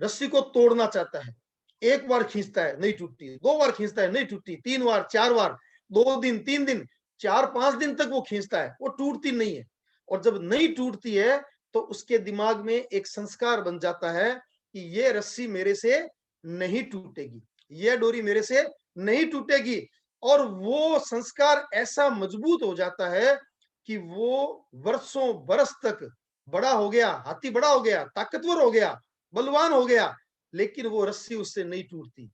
C: रस्सी को तोड़ना चाहता है। एक बार खींचता है, नहीं टूटती, 2 बार खींचता है, नहीं टूटती, 3 बार, 4 बार, 2 दिन, 3 दिन, 4-5 दिन तक वो खींचता है, वो टूटती नहीं है। और जब नहीं टूटती है तो उसके दिमाग में एक संस्कार बन जाता है कि ये रस्सी मेरे से नहीं टूटेगी, ये डोरी मेरे से नहीं टूटेगी। और वो संस्कार ऐसा मजबूत हो जाता है कि वो वर्षों बरस तक बड़ा हो गया, हाथी बड़ा हो गया, ताकतवर हो गया, बलवान हो गया, लेकिन वो रस्सी उससे नहीं टूटती।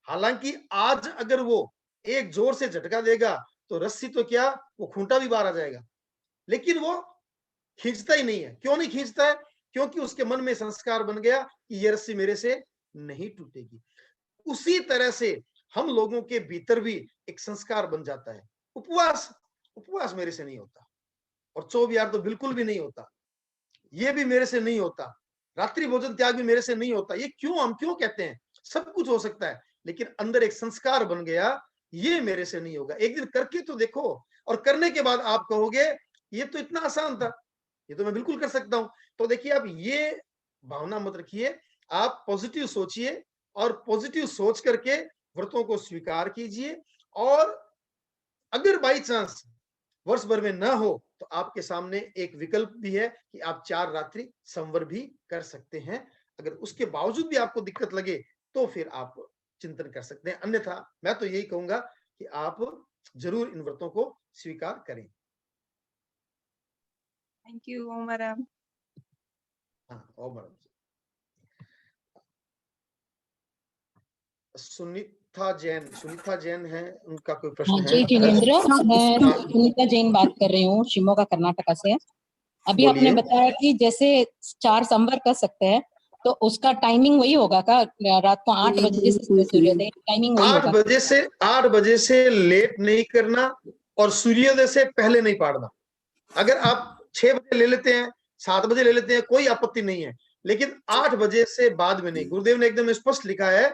C: हालांकि आज अगर वो एक जोर से झटका देगा तो रस्सी तो क्या, वो खूंटा भी बाहर आ जाएगा, लेकिन वो खींचता ही नहीं है। क्यों नहीं खींचता है? क्योंकि उसके मन में संस्कार बन गया कि ये रस्सी मेरे से नहीं टूटेगी। उसी तरह से हम लोगों के भीतर भी एक संस्कार बन जाता है। उपवास मेरे से नहीं होता और 24 तो बिल्कुल भी नहीं होता, ये भी मेरे से नहीं होता, रात्रि भोजन त्याग भी मेरे से नहीं होता। ये क्यों, हम क्यों कहते हैं? सब कुछ हो सकता है, लेकिन अंदर एक संस्कार बन गया, ये मेरे से नहीं होगा। एक दिन करके तो देखो, और करने के बाद आप कहोगे ये तो इतना आसान था, ये तो मैं बिल्कुल कर सकता हूं। तो देखिए, आप ये भावना मत रखिए, आप पॉजिटिव सोचिए और पॉजिटिव सोच करके व्रतों को स्वीकार कीजिए। और अगर बाई चांस वर्ष भर में ना हो तो आपके सामने एक विकल्प भी है कि आप 4 रात्रि संवर भी कर सकते हैं। अगर उसके बावजूद भी आपको दिक्कत लगे तो फिर आप चिंतन कर सकते हैं, अन्यथा मैं तो यही कहूंगा कि आप जरूर इन व्रतों को स्वीकार करें।
F: Thank you Omram.
C: हाँ, और सुनीता जैन है, उनका कोई प्रश्न है?
G: जय जिनेंद्र, मैं सुनीता जैन बात कर रही हूँ, शिमोगा कर्नाटका से। अभी आपने बताया कि जैसे 4 संवर कर सकते हैं, तो उसका टाइमिंग वही होगा का? रात को 8 बजे से सूर्योदय टाइमिंग वही होगा?
C: 8 बजे से लेट नहीं करना और सूर्योदय से पहले नहीं पाड़ना। अगर आप 6 बजे ले लेते हैं, 7 बजे ले लेते हैं, कोई आपत्ति नहीं है, लेकिन 8 बजे से बाद में नहीं। गुरुदेव ने एकदम स्पष्ट लिखा है,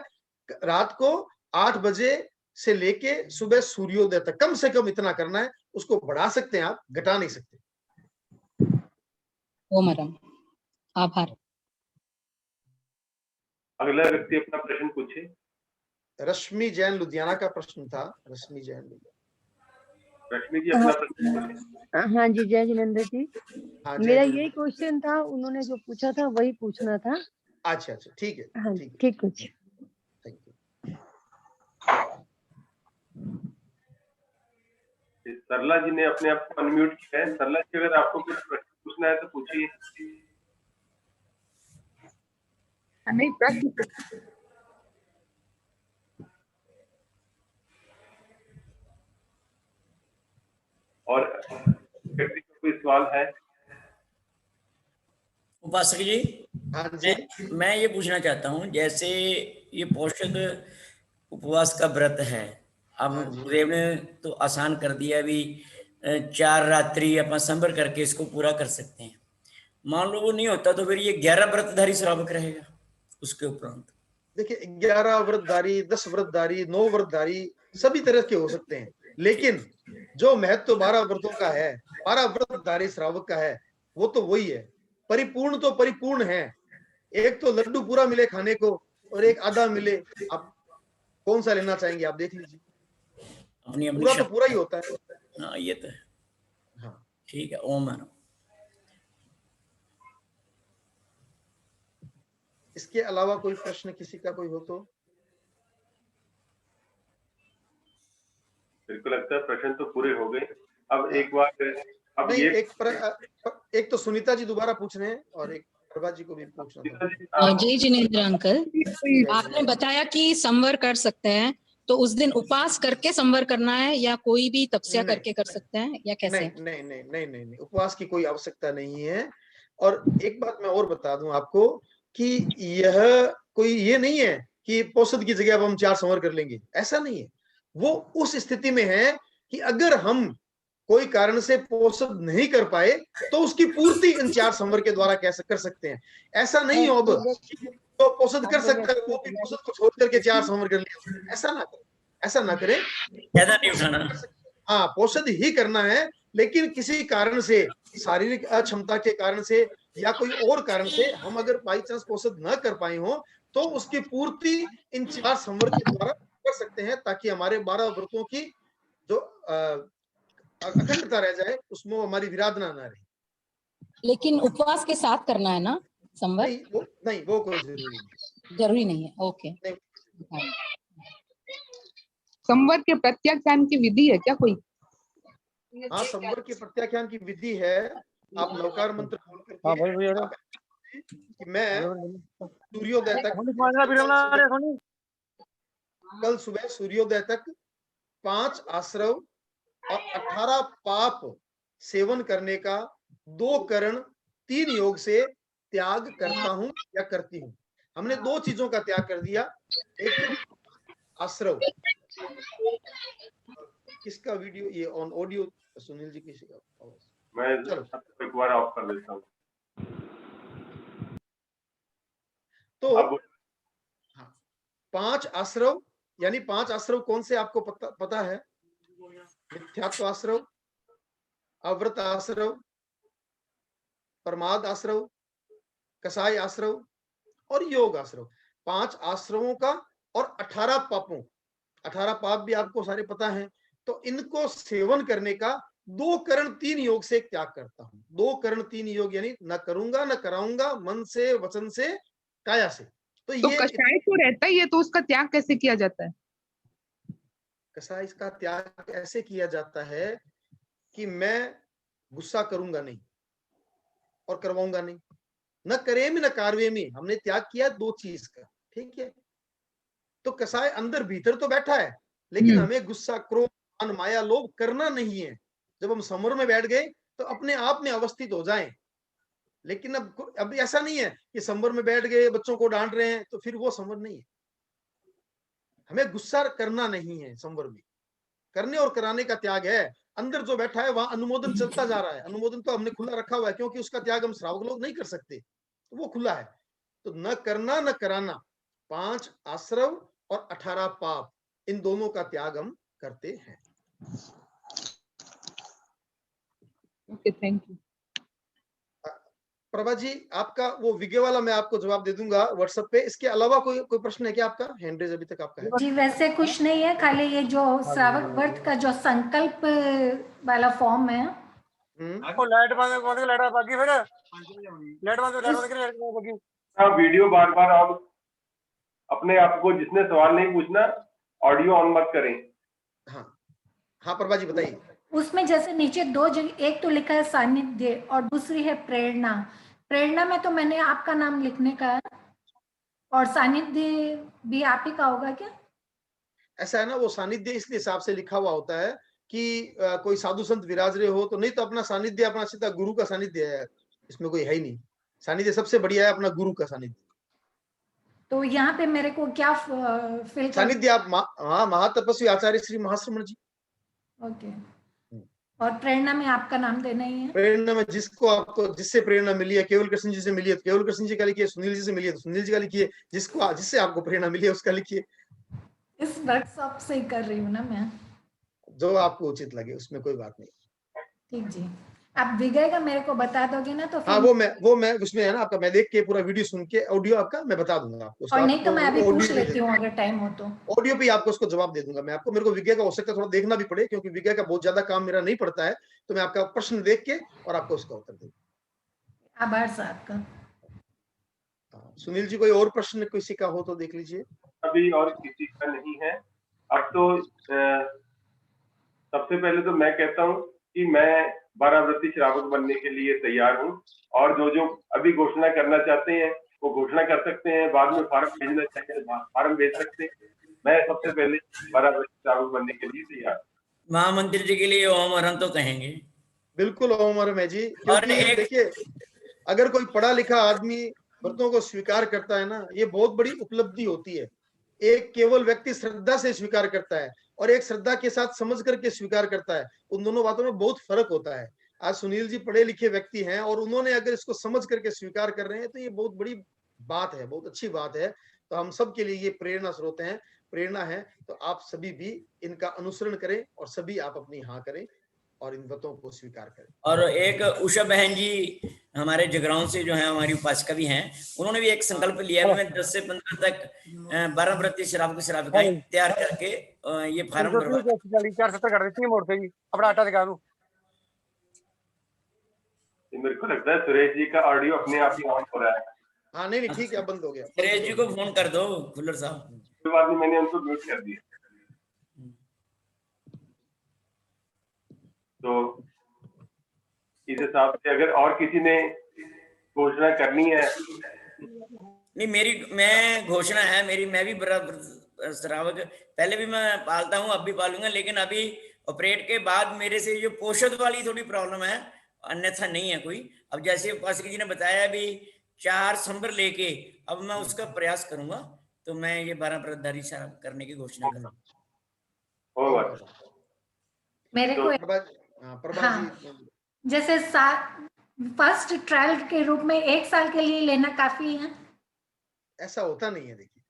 C: रात को 8 बजे से लेके सुबह सूर्योदय तक कम से कम इतना करना है। उसको बढ़ा सकते हैं आप, घटा नहीं सकते।
G: ओ मैडम, आभार।
B: अगला व्यक्ति अपना प्रश्न पूछे।
C: रश्मि जैन लुधियाना का प्रश्न था। रश्मि जैन,
B: रश्मि जी अपना प्रश्न।
H: हाँ जी, जय जिनेंद्र जी। मेरा यही क्वेश्चन था, उन्होंने जो पूछा था वही पूछना था।
C: अच्छा, ठीक है।
H: हाँ, ठीक कुछ।
C: Thank you.
B: सरला जी ने अपने आप को अनम्यूट किया है। सरला जी, अगर आपको कुछ प्रश्न पूछना है तो पूछिए।
I: नहीं, प्रश्न
B: और व्यक्ति को कोई सवाल है?
J: उपासक जी,
C: हाँ जी।
J: मैं ये पूछना चाहता हूँ, जैसे ये पोषक उपवास का व्रत है, अब गुरुदेव ने तो आसान कर दिया, अभी 4 रात्रि अपन संवर करके इसको पूरा कर सकते हैं। मान लो वो नहीं होता तो फिर ये 11 व्रतधारी श्रावक रहेगा उसके उपरांत।
C: देखिए, 11 व्रतधारी, 10 व्रतधारी, 9 व्रतधारी सभी तरह के हो सकते हैं, लेकिन जो महत्व 12 व्रतों का है, 12 व्रतधारी श्रावक का है, वो तो वही है। परिपूर्ण तो परिपूर्ण है। एक तो लड्डू पूरा मिले खाने को और एक आधा मिले। आप कौन सा लेना चाहेंगे? आप देख लीजिए। पूरा तो पूरा ही होता है।
J: हाँ, ये तो है।
C: हाँ,
J: ठीक है। ओम मैडम।
C: इसके अलावा कोई प्रश्न किसी का कोई हो तो?
B: मेरे को लगता है प्रश्न तो पूरे हो गए। अब एक बार अब
C: नहीं,
B: ये
C: एक तो सुनीता जी दोबारा पूछ रहे हैं और एक प्रभा जी को भी पूछना था।
G: जय जिनेंद्र अंकल, आपने बताया कि संवर कर सकते हैं, तो उस दिन उपवास करके संवर करना है या कोई भी तपस्या करके कर सकते हैं या कैसे?
C: नहीं, उपवास की कोई आवश्यकता नहीं है। और एक बात मैं और बता दूं आपको कि यह कोई ये नहीं है कि पोषद की जगह अब हम 4 संवर कर लेंगे, ऐसा नहीं है। वो उस स्थिति में है कि अगर हम कोई कारण से पोषद नहीं कर पाए तो उसकी पूर्ति इन 4 संवर के द्वारा कैसे कर सकते हैं। ऐसा नहीं हो अब तो पोषद कर सकता है, वो भी पोषद को छोड़ करके 4 संवर कर लिया, ऐसा ना करें, ऐसा ना करें। हाँ, पोषद ही करना है, लेकिन किसी कारण से, शारीरिक अक्षमता के कारण से या कोई और कारण से हम अगर बाई चांस पोषद न कर पाए हो तो उसकी पूर्ति इन 4 संवर के द्वारा कर सकते हैं, ताकि हमारे 12 व्रतों की जो अखंडता रह जाए, उसमें हमारी विराधना ना रहे।
G: लेकिन उपवास के साथ करना है ना संवर?
C: नहीं, वो कोई जरूरी नहीं है।
G: ओके।
I: संवर के प्रत्याख्यान की विधि है क्या कोई?
C: हाँ, संवर के प्रत्याख्यान की विधि है। आप नवकार मंत्र बोल करके कि मैं सूर्योदय तक, कल सुबह सूर्योदय तक 5 आश्रव और 18 पाप सेवन करने का 2 करण 3 योग से त्याग करता हूं या करती हूं। हमने 2 चीजों का त्याग कर दिया। एक आश्रव, किसका वीडियो ये ऑन ऑडियो? सुनील जी किसी का?
B: मैं एक बार ऑफ कर देता हूँ।
C: तो 5 आश्रव, यानी 5 आश्रव कौन से आपको पता है? मिथ्यात्व आश्रव, अव्रत आश्रव, प्रमाद आश्रव, कसाय आश्रव और योग आश्रव। 5 आश्रवों का और 18 पापों, 18 पाप भी आपको सारे पता हैं। तो इनको सेवन करने का 2 करण 3 योग से त्याग करता हूं। 2 करण 3 योग यानी न करूंगा, न कराऊंगा, मन से, वचन से, काया से। तो ये
I: कषाय तो रहता ही है, तो उसका त्याग कैसे किया जाता है?
C: कसाय इसका त्याग ऐसे किया जाता है कि मैं गुस्सा करूंगा नहीं और करवाऊंगा नहीं। न करे में न कार्य में, हमने त्याग किया 2 चीज का। ठीक है, तो कसाय अंदर भीतर तो बैठा है, लेकिन हमें गुस्सा, क्रोध, मान, माया, लोभ करना नहीं है। जब हम समर में बैठ गए तो अपने आप में अवस्थित हो जाएं। लेकिन अब ऐसा नहीं है कि संवर में बैठ गए, बच्चों को डांट रहे हैं, तो फिर वो संवर नहीं है। हमें गुस्सा करना नहीं है, संवर में करने और कराने का त्याग है। अंदर जो बैठा है वहां अनुमोदन चलता जा रहा है। अनुमोदन तो हमने खुला रखा हुआ है, क्योंकि उसका त्याग हम श्रावक लोग नहीं कर सकते, तो वो खुला है। तो न करना न कराना, 5 आश्रव और 18 पाप, इन दोनों का त्याग हम करते हैं।
I: Okay, thank you.
C: Prabha ji, आपका वो विज्ञ वाला मैं आपको जवाब दे दूंगा व्हाट्सएप पे। इसके अलावा कोई प्रश्न है क्या आपका? हैंड रेज अभी तक आपका है?
D: जी वैसे कुछ नहीं है, खाली ये जो श्रावक व्रत का जो संकल्प वाला फॉर्म है।
K: लाइट बंद लाइट बाकी फिर लाइट बंद
B: हाँ, वीडियो बार बार आप अपने आप को, जिसने सवाल नहीं पूछना, ऑडियो ऑन मत करें।
C: हाँ प्रभा जी बताइए।
D: उसमें जैसे नीचे 2 जगह, एक तो लिखा है सानिध्य और दूसरी है प्रेरणा। प्रेरणा में तो मैंने आपका नाम लिखने का है, और सानिध्य भी आप ही का होगा क्या?
C: ऐसा है ना, वो सानिध्य इसलिए हिसाब से लिखा हुआ होता है कि कोई साधु संत विराज रहे हो, तो नहीं तो अपना सानिध्य अपना सीधा गुरु का सानिध्य है, इसमें कोई है ही नहीं। सानिध्य सबसे बढ़िया है अपना गुरु का सानिध्य।
D: तो यहाँ पे मेरे को क्या फिल
C: सानिध्य आप महातपस्वी आचार्य श्री महाश्रमण जी।
D: ओके। और प्रेरणा में आपका नाम देना ही है।
C: प्रेरणा में जिससे प्रेरणा मिली है, केवल कृष्ण जी से मिली है तो केवल कृष्ण जी का लिखिए, सुनील जी से मिली है तो सुनील जी का लिखिए, जिससे आपको प्रेरणा मिली है उसका लिखिए।
D: इस वर्कशॉप से ही कर रही हूँ ना मैं,
C: जो आपको उचित लगे, उसमें कोई बात नहीं।
D: ठीक जी, आप विजय का मेरे को बता दोगे ना तो फिर।
C: हाँ, वो मैं उसमें है ना आपका, मैं देख के पूरा वीडियो सुन के ऑडियो आपका मैं बता दूंगा आपको।
D: और नहीं तो मैं अभी पूछ लेती हूँ अगर टाइम हो तो।
C: ऑडियो पे आपको उसको जवाब दे दूंगा मैं आपको। मेरे को विज्ञा का हो सकता है थोड़ा देखना भी पड़े, क्योंकि विज्ञा का बहुत ज्यादा काम मेरा नहीं पड़ता है, तो मैं आपका प्रश्न देख के और आपको उसका उत्तर दूंगा।
D: आभार साहब का।
C: सुनील जी, कोई और प्रश्न किसी का हो तो देख लीजिए।
B: अभी और किसी का नहीं है। अब तो सबसे पहले तो मैं कहता हूँ कि मैं 12 व्रती श्रावक बनने के लिए तैयार हूँ, और जो अभी घोषणा करना चाहते हैं वो घोषणा कर सकते हैं, बाद में फार्म भेजना चाहिए फार्म भेज सकते हैं। मैं सबसे पहले 12 व्रती श्रावक बनने के लिए तैयार।
J: महामंत्री जी के लिए ओम हरम तो कहेंगे।
C: बिल्कुल ओम हरम है जी, क्योंकि देखिए अगर कोई पढ़ा लिखा आदमी व्रतों को स्वीकार करता है ना, ये बहुत बड़ी उपलब्धि होती है। एक केवल व्यक्ति श्रद्धा से स्वीकार करता है और एक श्रद्धा के साथ समझ करके स्वीकार करता है, उन दोनों बातों में बहुत फर्क होता है। आज सुनील जी पढ़े लिखे व्यक्ति हैं और उन्होंने अगर इसको समझ करके स्वीकार कर रहे हैं तो ये बहुत बड़ी बात है, बहुत अच्छी बात है। तो हम सब के लिए ये प्रेरणा स्रोत है, प्रेरणा है। तो आप सभी भी इनका अनुसरण करें और सभी आप अपनी हाँ करें और इन व्रतों को स्वीकार करें।
J: और एक उषा बहन जी हमारे जगराउं से जो है हमारी उपासिका भी हैं, उन्होंने भी एक संकल्प लिया है, मैं 10 से 15 तक 12 व्रती श्राविकाएं तैयार करके ये फार्म भरवा
K: 470 कर देती है मोड़ पे जी, अपना आटा दिखा दूं।
B: मेरे को लगता है सुरेश जी का ऑडियो अपने आप ही ऑन हो रहा है।
C: हाँ नहीं ठीक है, बंद हो गया।
J: सुरेश जी को फोन कर दो खुल्लर साहब।
B: कोई बात नहीं, मैंने उनको म्यूट कर दिया। तो इस हिसाब से अगर और किसी ने घोषणा करनी है।
J: नहीं, मैं घोषणा है मेरी, मैं भी श्रावक पहले भी मैं पालता हूँ, अब भी पालूंगा, लेकिन अभी ऑपरेट के बाद मेरे से जो पोषद वाली थोड़ी प्रॉब्लम है, अन्यथा नहीं है कोई। अब जैसे उपासक जी ने बताया अभी 4 संबर लेके अब मैं उसका प्रयास करूंगा, तो मैं ये 12 व्रतधारी श्रावक करने की घोषणा करूंगा।
D: मेरे को जैसे फर्स्ट ट्रायल के रूप में 1 साल के लिए लेना काफी है?
C: ऐसा होता नहीं है। देखिए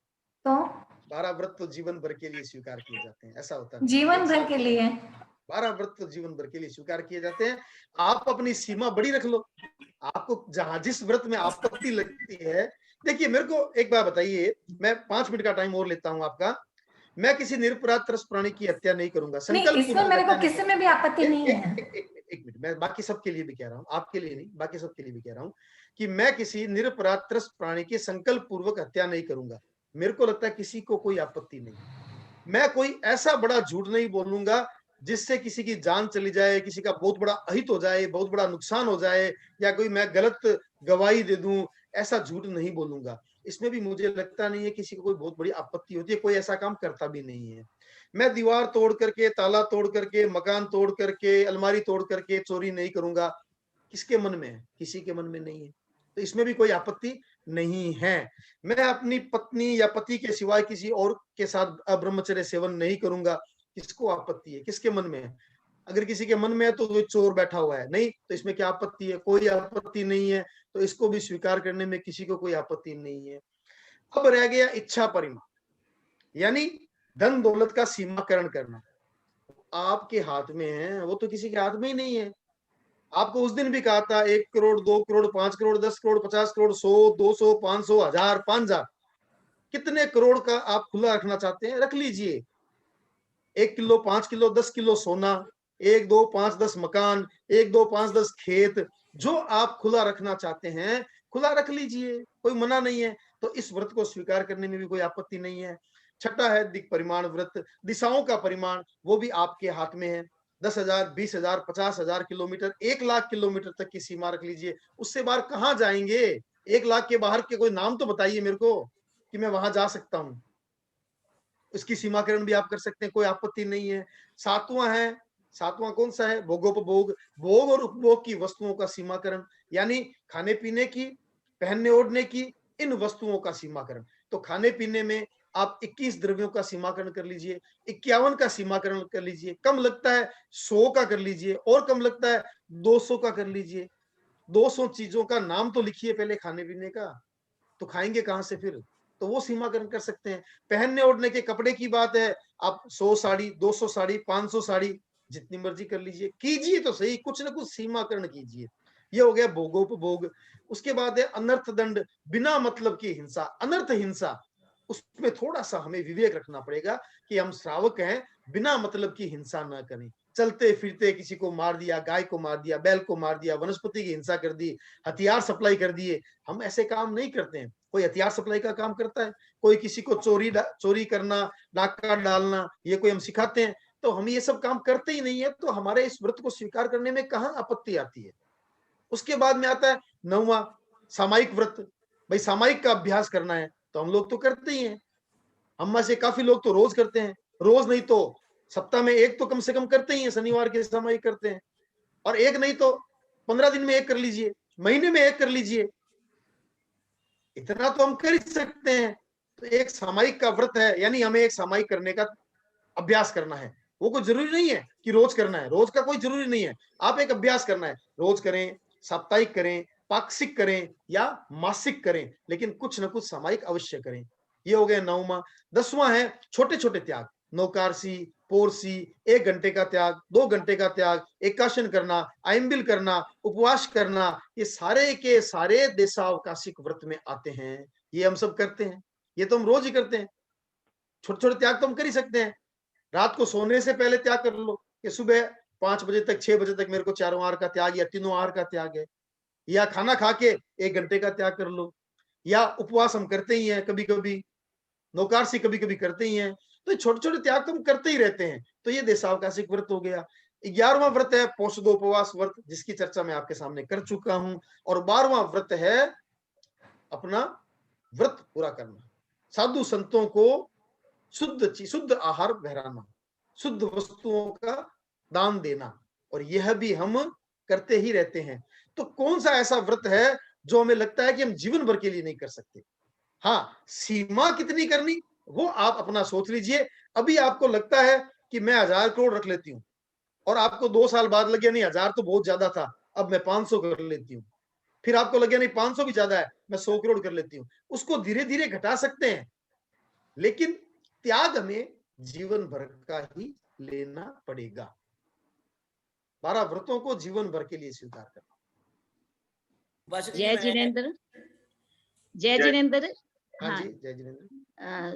D: तो
C: 12 व्रत तो जीवन भर के लिए स्वीकार किए जाते हैं, ऐसा होता है
D: जीवन भर के लिए।
C: 12 व्रत तो जीवन भर के लिए स्वीकार किए जाते हैं। आप अपनी सीमा बड़ी रख लो, आपको जहां जिस व्रत में आपत्ति लगती है। देखिए मेरे को एक बात बताइए, मैं 5 मिनट का टाइम और लेता हूं आपका। मैं किसी निरपराध त्रस्त प्राणी की हत्या नहीं करूंगा।
D: संकल्प इसमें मेरे को किसी में भी आपत्ति नहीं है।
C: एक मिनट, मैं बाकी सबके लिए भी कह रहा हूँ, आपके लिए नहीं, बाकी सबके लिए भी कह रहा हूँ कि मैं किसी निरपराध त्रस्त प्राणी की संकल्प पूर्वक हत्या नहीं करूंगा। मेरे को लगता है किसी को कोई आपत्ति नहीं। मैं कोई ऐसा बड़ा झूठ नहीं बोलूंगा जिससे किसी की जान चली जाए, किसी का बहुत बड़ा अहित हो जाए, बहुत बड़ा नुकसान हो जाए, या कोई मैं गलत गवाही दे दूं, ऐसा झूठ नहीं बोलूंगा। इसमें भी मुझे लगता नहीं है किसी को कोई बहुत बड़ी आपत्ति होती है, कोई ऐसा काम करता भी नहीं है। मैं दीवार तोड़ करके, ताला तोड़ करके, मकान तोड़ करके, अलमारी तोड़ करके चोरी नहीं करूंगा, किसके मन में है? किसी के मन में नहीं है, तो इसमें भी कोई आपत्ति नहीं है। मैं अपनी पत्नी या पति के सिवाय किसी और के साथ अब्रह्मचर्य सेवन नहीं करूंगा, किसको आपत्ति है? किसके मन में है? अगर किसी के मन में है तो वो चोर बैठा हुआ है, नहीं तो इसमें क्या आपत्ति है? कोई आपत्ति नहीं है, तो इसको भी स्वीकार करने में किसी को कोई आपत्ति नहीं है। अब रह गया इच्छा परिमाण, यानी धन दौलत का सीमाकरण करना। आपके हाथ में है, वो तो किसी के हाथ में ही नहीं है। आपको उस दिन भी कहा था 1 करोड़, 2 करोड़, 5 करोड़, 10 करोड़, 50 करोड़, 100, 200, 500, 1000, 5000, कितने करोड़ का आप खुला रखना चाहते हैं? रख लीजिए। 1 किलो, 5 किलो, 10 किलो सोना, 1, 2, 5, 10 मकान, 1, 2, 5, 10 खेत, जो आप खुला रखना चाहते हैं खुला रख लीजिए, कोई मना नहीं है। तो इस व्रत को स्वीकार करने में भी कोई आपत्ति नहीं है। छठा है दिक् परिमाण व्रत, दिशाओं का परिमाण, वो भी आपके हाथ में है। 10,000, 20,000, 50,000 किलोमीटर, 1 लाख किलोमीटर तक की सीमा रख लीजिए। उससे बाहर कहाँ जाएंगे? 1 लाख के बाहर के कोई नाम तो बताइए मेरे को कि मैं वहां जा सकता हूं। उसकी सीमाकरण भी आप कर सकते हैं, कोई आपत्ति नहीं है। सातवां कौन सा है? भोगोपभोग, भोग और उपभोग की वस्तुओं का सीमाकरण, यानी खाने पीने की, पहनने ओढ़ने की, इन वस्तुओं का सीमाकरण। तो खाने पीने में आप 21 द्रव्यों का सीमाकरण कर लीजिए, 51 का सीमाकरण कर लीजिए, कम लगता है 100 का कर लीजिए, और कम लगता है 200 का कर लीजिए। 200 चीजों का नाम तो लिखिए पहले खाने पीने का, तो खाएंगे कहां से फिर? तो वो सीमाकरण कर सकते हैं। पहनने ओढ़ने के कपड़े की बात है, आप 100 साड़ी, 200 साड़ी, 500 साड़ी, जितनी मर्जी कर लीजिए, कीजिए तो सही, कुछ ना कुछ सीमाकरण कीजिए। ये हो गया भोगोपभोग। उसके बाद है अनर्थ दंड, बिना मतलब की हिंसा, अनर्थ हिंसा। उसमें थोड़ा सा हमें विवेक रखना पड़ेगा कि हम श्रावक हैं, बिना मतलब की हिंसा ना करें। चलते फिरते किसी को मार दिया, गाय को मार दिया, बैल को मार दिया, वनस्पति की हिंसा कर दी, हथियार सप्लाई कर दिए, हम ऐसे काम नहीं करते हैं। कोई हथियार सप्लाई का काम करता है, कोई किसी को चोरी करना, डाका डालना, ये कोई हम सिखाते हैं? तो हम ये सब काम करते ही नहीं है, तो हमारे इस व्रत को स्वीकार करने में कहाँ आपत्ति आती है? उसके बाद में आता है 9वां सामायिक व्रत। भाई सामायिक का अभ्यास करना है तो हम लोग तो करते ही हैं, हम में से काफी लोग तो रोज करते हैं, रोज नहीं तो सप्ताह में 1 तो कम से कम करते ही हैं, शनिवार के सामायिक करते हैं, और 1 नहीं तो 15 दिन में 1 कर लीजिए, महीने में 1 कर लीजिए, इतना तो हम कर ही सकते हैं। तो एक सामायिक का व्रत है, यानी हमें एक सामायिक करने का अभ्यास करना है। वो कोई जरूरी नहीं है कि रोज करना है, रोज का कोई जरूरी नहीं है, आप एक अभ्यास करना है, रोज करें, साप्ताहिक करें, पाक्षिक करें या मासिक करें, लेकिन कुछ ना कुछ सामायिक अवश्य करें। ये हो गया 9वां। 10वां है छोटे छोटे त्याग, नौकारसी, पोरसी, 1 घंटे का त्याग, 2 घंटे का त्याग, एकाशन करना, आयम्बिल करना, उपवास करना, ये सारे के सारे देशावकाशिक व्रत में आते हैं। ये हम सब करते हैं, ये तो हम रोज ही करते हैं। छोटे छोटे त्याग तो हम कर ही सकते हैं। रात को सोने से पहले त्याग कर लो कि सुबह 5 बजे तक, 6 बजे तक मेरे को 4 आहार का त्याग या 3 आहार का त्याग है, या खाना खा के 1 घंटे का त्याग कर लो, या उपवास हम करते ही हैं, कभी कभी नौकारसी कभी कभी करते ही हैं। तो छोटे छोटे त्याग तो हम करते ही रहते हैं। तो ये देशावकाशिक व्रत हो गया। 11वां व्रत है पोषदोपवास व्रत, जिसकी चर्चा मैं आपके सामने कर चुका हूं। और 12वां व्रत है अपना व्रत पूरा करना, साधु संतों को शुद्ध आहार बहराना, शुद्ध वस्तुओं का दान देना, और यह भी हम करते ही रहते हैं। तो कौन सा ऐसा व्रत है जो हमें लगता है कि हम जीवन भर के लिए नहीं कर सकते? हाँ, सीमा कितनी करनी वो आप अपना सोच लीजिए। अभी आपको लगता है कि मैं 1000 करोड़ रख लेती हूँ, और आपको 2 साल बाद लगे नहीं 1000 तो बहुत ज्यादा था, अब मैं 500 कर लेती हूँ। फिर आपको लगे नहीं 500 भी ज्यादा है, मैं 100 करोड़ कर लेती हूँ। उसको धीरे धीरे घटा सकते हैं, लेकिन त्याग हमें जीवन भर का ही लेना पड़ेगा। 12 व्रतों को जीवन भर के लिए स्वीकार करना।
A: जय जिनेंद्र, जय जिनेंद्र।
C: हाँ
A: हाँ
C: जी, जय जिनेंद्र।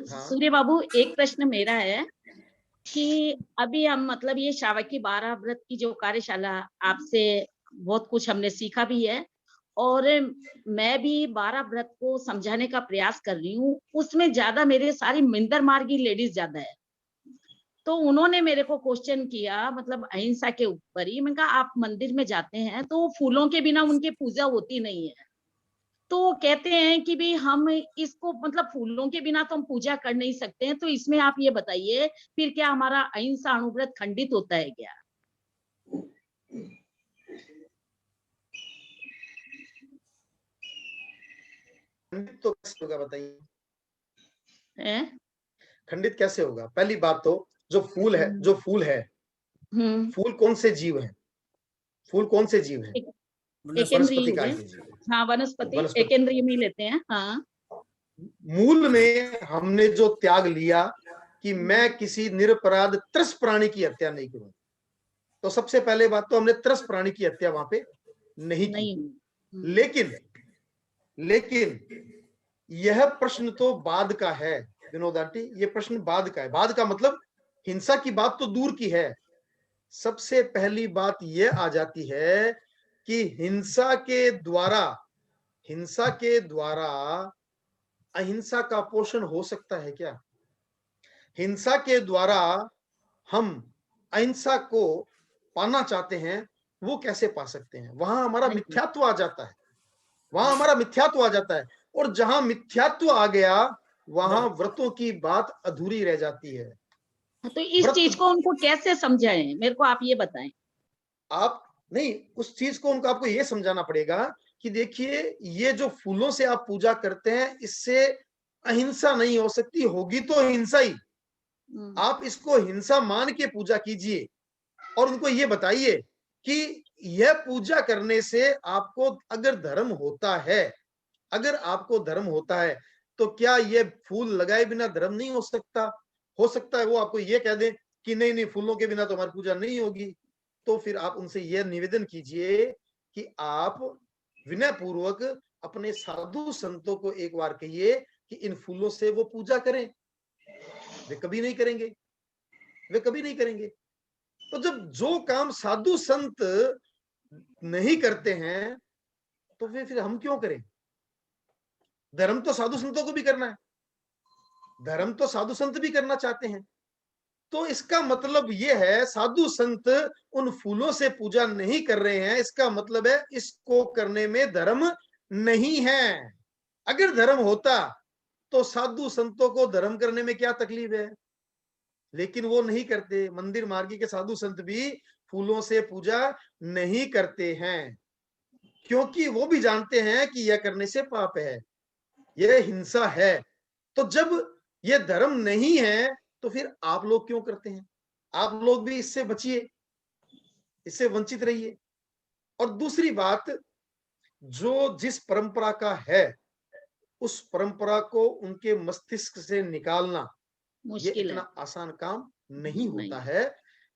A: सूर्य बाबू, एक प्रश्न मेरा है कि अभी हम मतलब ये श्रावकी 12 व्रत की जो कार्यशाला, आपसे बहुत कुछ हमने सीखा भी है, और मैं भी 12 व्रत को समझाने का प्रयास कर रही हूँ। उसमें ज्यादा मेरे सारी मिंदर मार्गी लेडीज ज्यादा है। तो उन्होंने मेरे को क्वेश्चन किया, मतलब अहिंसा के ऊपर ही। मैंने कहा आप मंदिर में जाते हैं तो फूलों के बिना उनकी पूजा होती नहीं है, तो कहते हैं कि भी हम इसको मतलब फूलों के बिना तो हम पूजा कर नहीं सकते हैं, तो इसमें आप ये बताइए फिर क्या हमारा अहिंसा अणुव्रत खंडित होता है क्या?
C: खंडित तो कैसे होगा बताइए?
A: खंडित
C: कैसे होगा? पहली बात तो जो फूल है, फूल कौन से जीव है? फूल कौन से जीव है? वनस्पति काल के जीव।
A: हाँ, वनस्पति एकेंद्रीय में लेते हैं। हाँ,
C: मूल में हमने जो त्याग लिया कि मैं किसी निरपराध त्रस प्राणी की हत्या नहीं करूं, तो सबसे पहले बात तो हमने त्रस प्राणी की हत्या वहां पे नहीं की। लेकिन यह प्रश्न तो बाद का है विनोद आंटी, ये प्रश्न बाद का है। बाद का मतलब हिंसा की बात तो दूर की है। सबसे पहली बात यह आ जाती है कि हिंसा के द्वारा अहिंसा का पोषण हो सकता है क्या? हिंसा के द्वारा हम अहिंसा को पाना चाहते हैं, वो कैसे पा सकते हैं? वहां हमारा मिथ्यात्व आ जाता है, और जहां मिथ्यात्व आ गया वहां व्रतों की बात अधूरी रह जाती है।
A: तो इस चीज को उनको कैसे समझाएं, मेरे को आप ये बताएं।
C: आप नहीं, उस चीज को उनको आपको ये समझाना पड़ेगा कि देखिए, ये जो फूलों से आप पूजा करते हैं, इससे अहिंसा नहीं हो सकती, होगी तो हिंसा ही। आप इसको हिंसा मान के पूजा कीजिए और उनको ये बताइए कि यह पूजा करने से आपको अगर धर्म होता है तो क्या ये फूल लगाए बिना धर्म नहीं हो सकता? हो सकता है वो आपको ये कह दे कि नहीं, फूलों के बिना तो हमारी पूजा नहीं होगी। तो फिर आप उनसे यह निवेदन कीजिए कि आप विनय पूर्वक अपने साधु संतों को एक बार कहिए कि इन फूलों से वो पूजा करें। वे कभी नहीं करेंगे। तो जब जो काम साधु संत नहीं करते हैं तो फिर हम क्यों करें? धर्म तो साधु संतों को भी करना है, धर्म तो साधु संत भी करना चाहते हैं। तो इसका मतलब ये है साधु संत उन फूलों से पूजा नहीं कर रहे हैं, इसका मतलब है इसको करने में धर्म नहीं है। अगर धर्म होता तो साधु संतों को धर्म करने में क्या तकलीफ है? लेकिन वो नहीं करते। मंदिर मार्गी के साधु संत भी फूलों से पूजा नहीं करते हैं, क्योंकि वो भी जानते हैं कि यह करने से पाप है, यह हिंसा है। तो जब यह धर्म नहीं है तो फिर आप लोग क्यों करते हैं? आप लोग भी इससे बचिए, इससे वंचित रहिए। और दूसरी बात, जो जिस परंपरा का है उस परंपरा को उनके मस्तिष्क से निकालना ये इतना आसान काम नहीं होता है।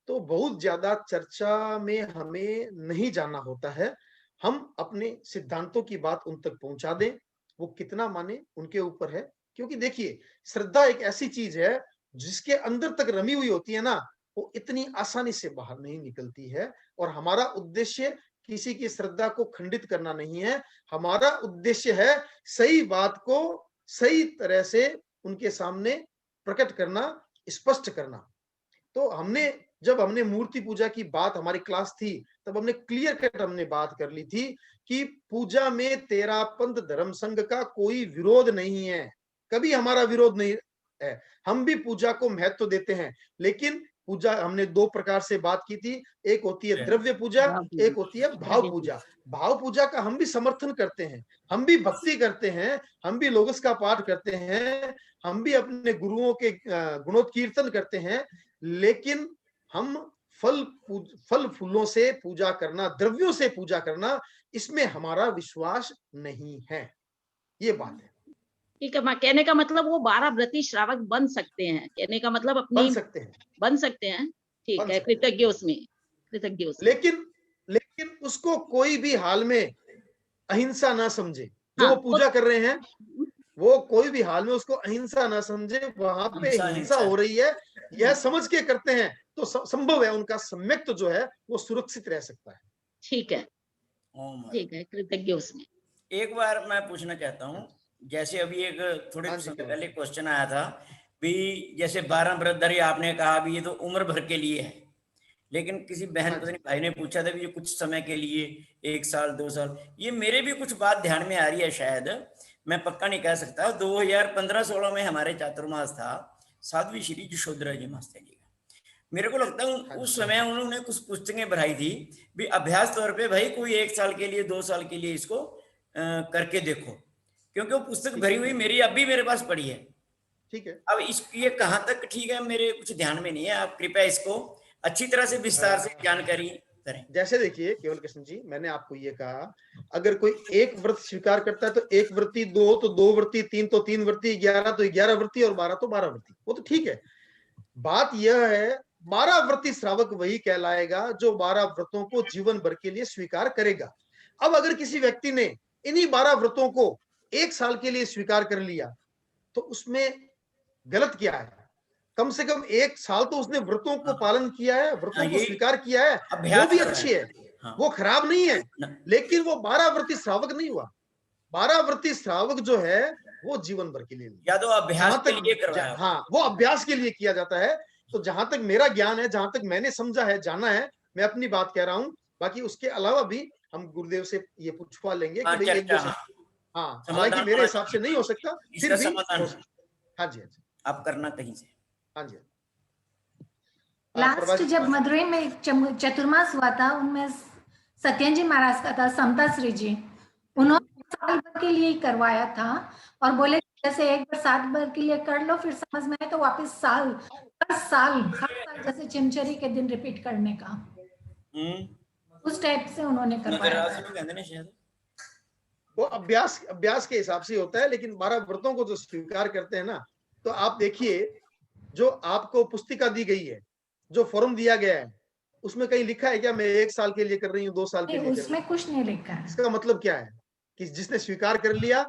C: तो बहुत ज्यादा चर्चा में हमें नहीं जाना होता है। हम अपने सिद्धांतों की बात उन तक पहुंचा दें, वो कितना माने उनके ऊपर है। क्योंकि देखिए, श्रद्धा एक ऐसी चीज है जिसके अंदर तक रमी हुई होती है ना, वो इतनी आसानी से बाहर नहीं निकलती है। और हमारा उद्देश्य किसी की श्रद्धा को खंडित करना नहीं है, हमारा उद्देश्य है सही बात को सही तरह से उनके सामने प्रकट करना, स्पष्ट करना। तो जब हमने मूर्ति पूजा की बात, हमारी क्लास थी, तब हमने क्लियर कट बात कर ली थी कि पूजा में तेरा पंथ धर्म संघ का कोई विरोध नहीं है, कभी हमारा विरोध नहीं है। हम भी पूजा को महत्व देते हैं, लेकिन पूजा हमने दो प्रकार से बात की थी। एक होती है द्रव्य पूजा, एक होती है भाव पूजा। भाव पूजा का हम भी समर्थन करते हैं, हम भी भक्ति करते हैं, हम भी लोगस का पाठ करते हैं, हम भी अपने गुरुओं के गुणोत्कीर्तन करते हैं। लेकिन हम फल फूलों से पूजा करना, द्रव्यों से पूजा करना, इसमें हमारा विश्वास नहीं है। ये बात है।
A: ठीक है, कहने का मतलब वो 12 व्रती श्रावक बन सकते हैं, कहने का मतलब अपनी बन सकते हैं। ठीक है, कृतज्ञ उसमें।
C: लेकिन उसको कोई भी हाल में अहिंसा ना समझे। जो पूजा कर रहे हैं वो कोई भी हाल में उसको अहिंसा ना समझे। वहां पे हिंसा हो रही है, यह समझ के करते हैं तो संभव है उनका सम्यक्त जो है वो सुरक्षित रह सकता है।
A: ठीक है, कृतज्ञ उसमें।
J: एक बार मैं पूछना चाहता हूँ, जैसे अभी एक थोड़े समय पहले क्वेश्चन आया था भी, जैसे 12 व्रतधारी आपने कहा भी ये तो उम्र भर के लिए है, लेकिन किसी बहन पता नहीं भाई ने पूछा था कि ये कुछ समय के लिए 1 साल 2 साल, ये मेरे भी कुछ बात ध्यान में आ रही है, शायद मैं पक्का नहीं कह सकता। 2015-16 में हमारे चातुर्मास था, साध्वी श्री यशोधरा जी मास्टर जी का। मेरे को लगता है उस समय उन्होंने कुछ पुस्तकें भराई थी भी, अभ्यास तौर पे भाई कोई 1 साल के लिए 2 साल के लिए इसको करके देखो, क्योंकि वो पुस्तक भरी हुई मेरी अभी मेरे पास पड़ी है।
C: ठीक है,
J: अब ये कहाँ तक ठीक है मेरे कुछ ध्यान में नहीं है, आप कृपया इसको अच्छी तरह से विस्तार से जानकारी करें।
C: जैसे देखिए केवल कृष्ण जी, मैंने आपको ये कहा, अगर कोई एक व्रत स्वीकार करता है तो एक व्रती, 2 तो 2 व्रती, 3 तो 3 व्रती, 11 तो 11 व्रती और 12 तो 12 व्रती, वो तो ठीक है। बात यह है 12 व्रती श्रावक वही कहलाएगा जो 12 व्रतों को जीवन भर के लिए स्वीकार करेगा। अब अगर किसी व्यक्ति ने इन्हीं 12 व्रतों को 1 साल के लिए स्वीकार कर लिया तो उसमें गलत क्या है? कम से कम 1 साल तो उसने व्रतों को पालन किया है, व्रतों को स्वीकार किया है, वो भी अच्छी है, वो खराब नहीं है, लेकिन वो 12 व्रती श्रावक नहीं हुआ। 12 व्रती श्रावक जो है वो जीवन भर के लिए,
J: या तो अभ्यास के लिए करवाया,
C: हाँ वो अभ्यास के लिए किया जाता है। तो जहां तक मेरा ज्ञान है, जहां तक मैंने समझा है, जाना है, मैं अपनी बात कह रहा हूँ। बाकी उसके अलावा भी हम गुरुदेव से ये पूछवा लेंगे कि भाई 1-2 हाँ, हालांकि मेरे हिसाब से नहीं हो सकता, फिर भी हाँ जी
J: आप करना कहीं से।
C: हाँ जी,
D: लास्ट जब मदुरई में चतुर्मास हुआ था, उनमें सत्यन जी महाराज का था, समता श्री जी, उन्होंने साल भर के लिए करवाया था और बोले जैसे एक बार 7 बार के लिए कर लो, फिर समझ में आए तो वापस हर साल जैसे चिमचरी के दिन रिपीट करने का, उस टाइप से उन्होंने करवाया।
C: वो अभ्यास के हिसाब से होता है। लेकिन 12 व्रतों को जो स्वीकार करते हैं ना, तो आप देखिए जो आपको पुस्तिका दी गई है, जो फॉर्म दिया गया है, उसमें कहीं लिखा है क्या मैं 1 साल के लिए कर रही हूँ, 2 साल के लिए?
D: उसमें कुछ नहीं लिखा है।
C: इसका मतलब क्या है कि जिसने स्वीकार कर लिया,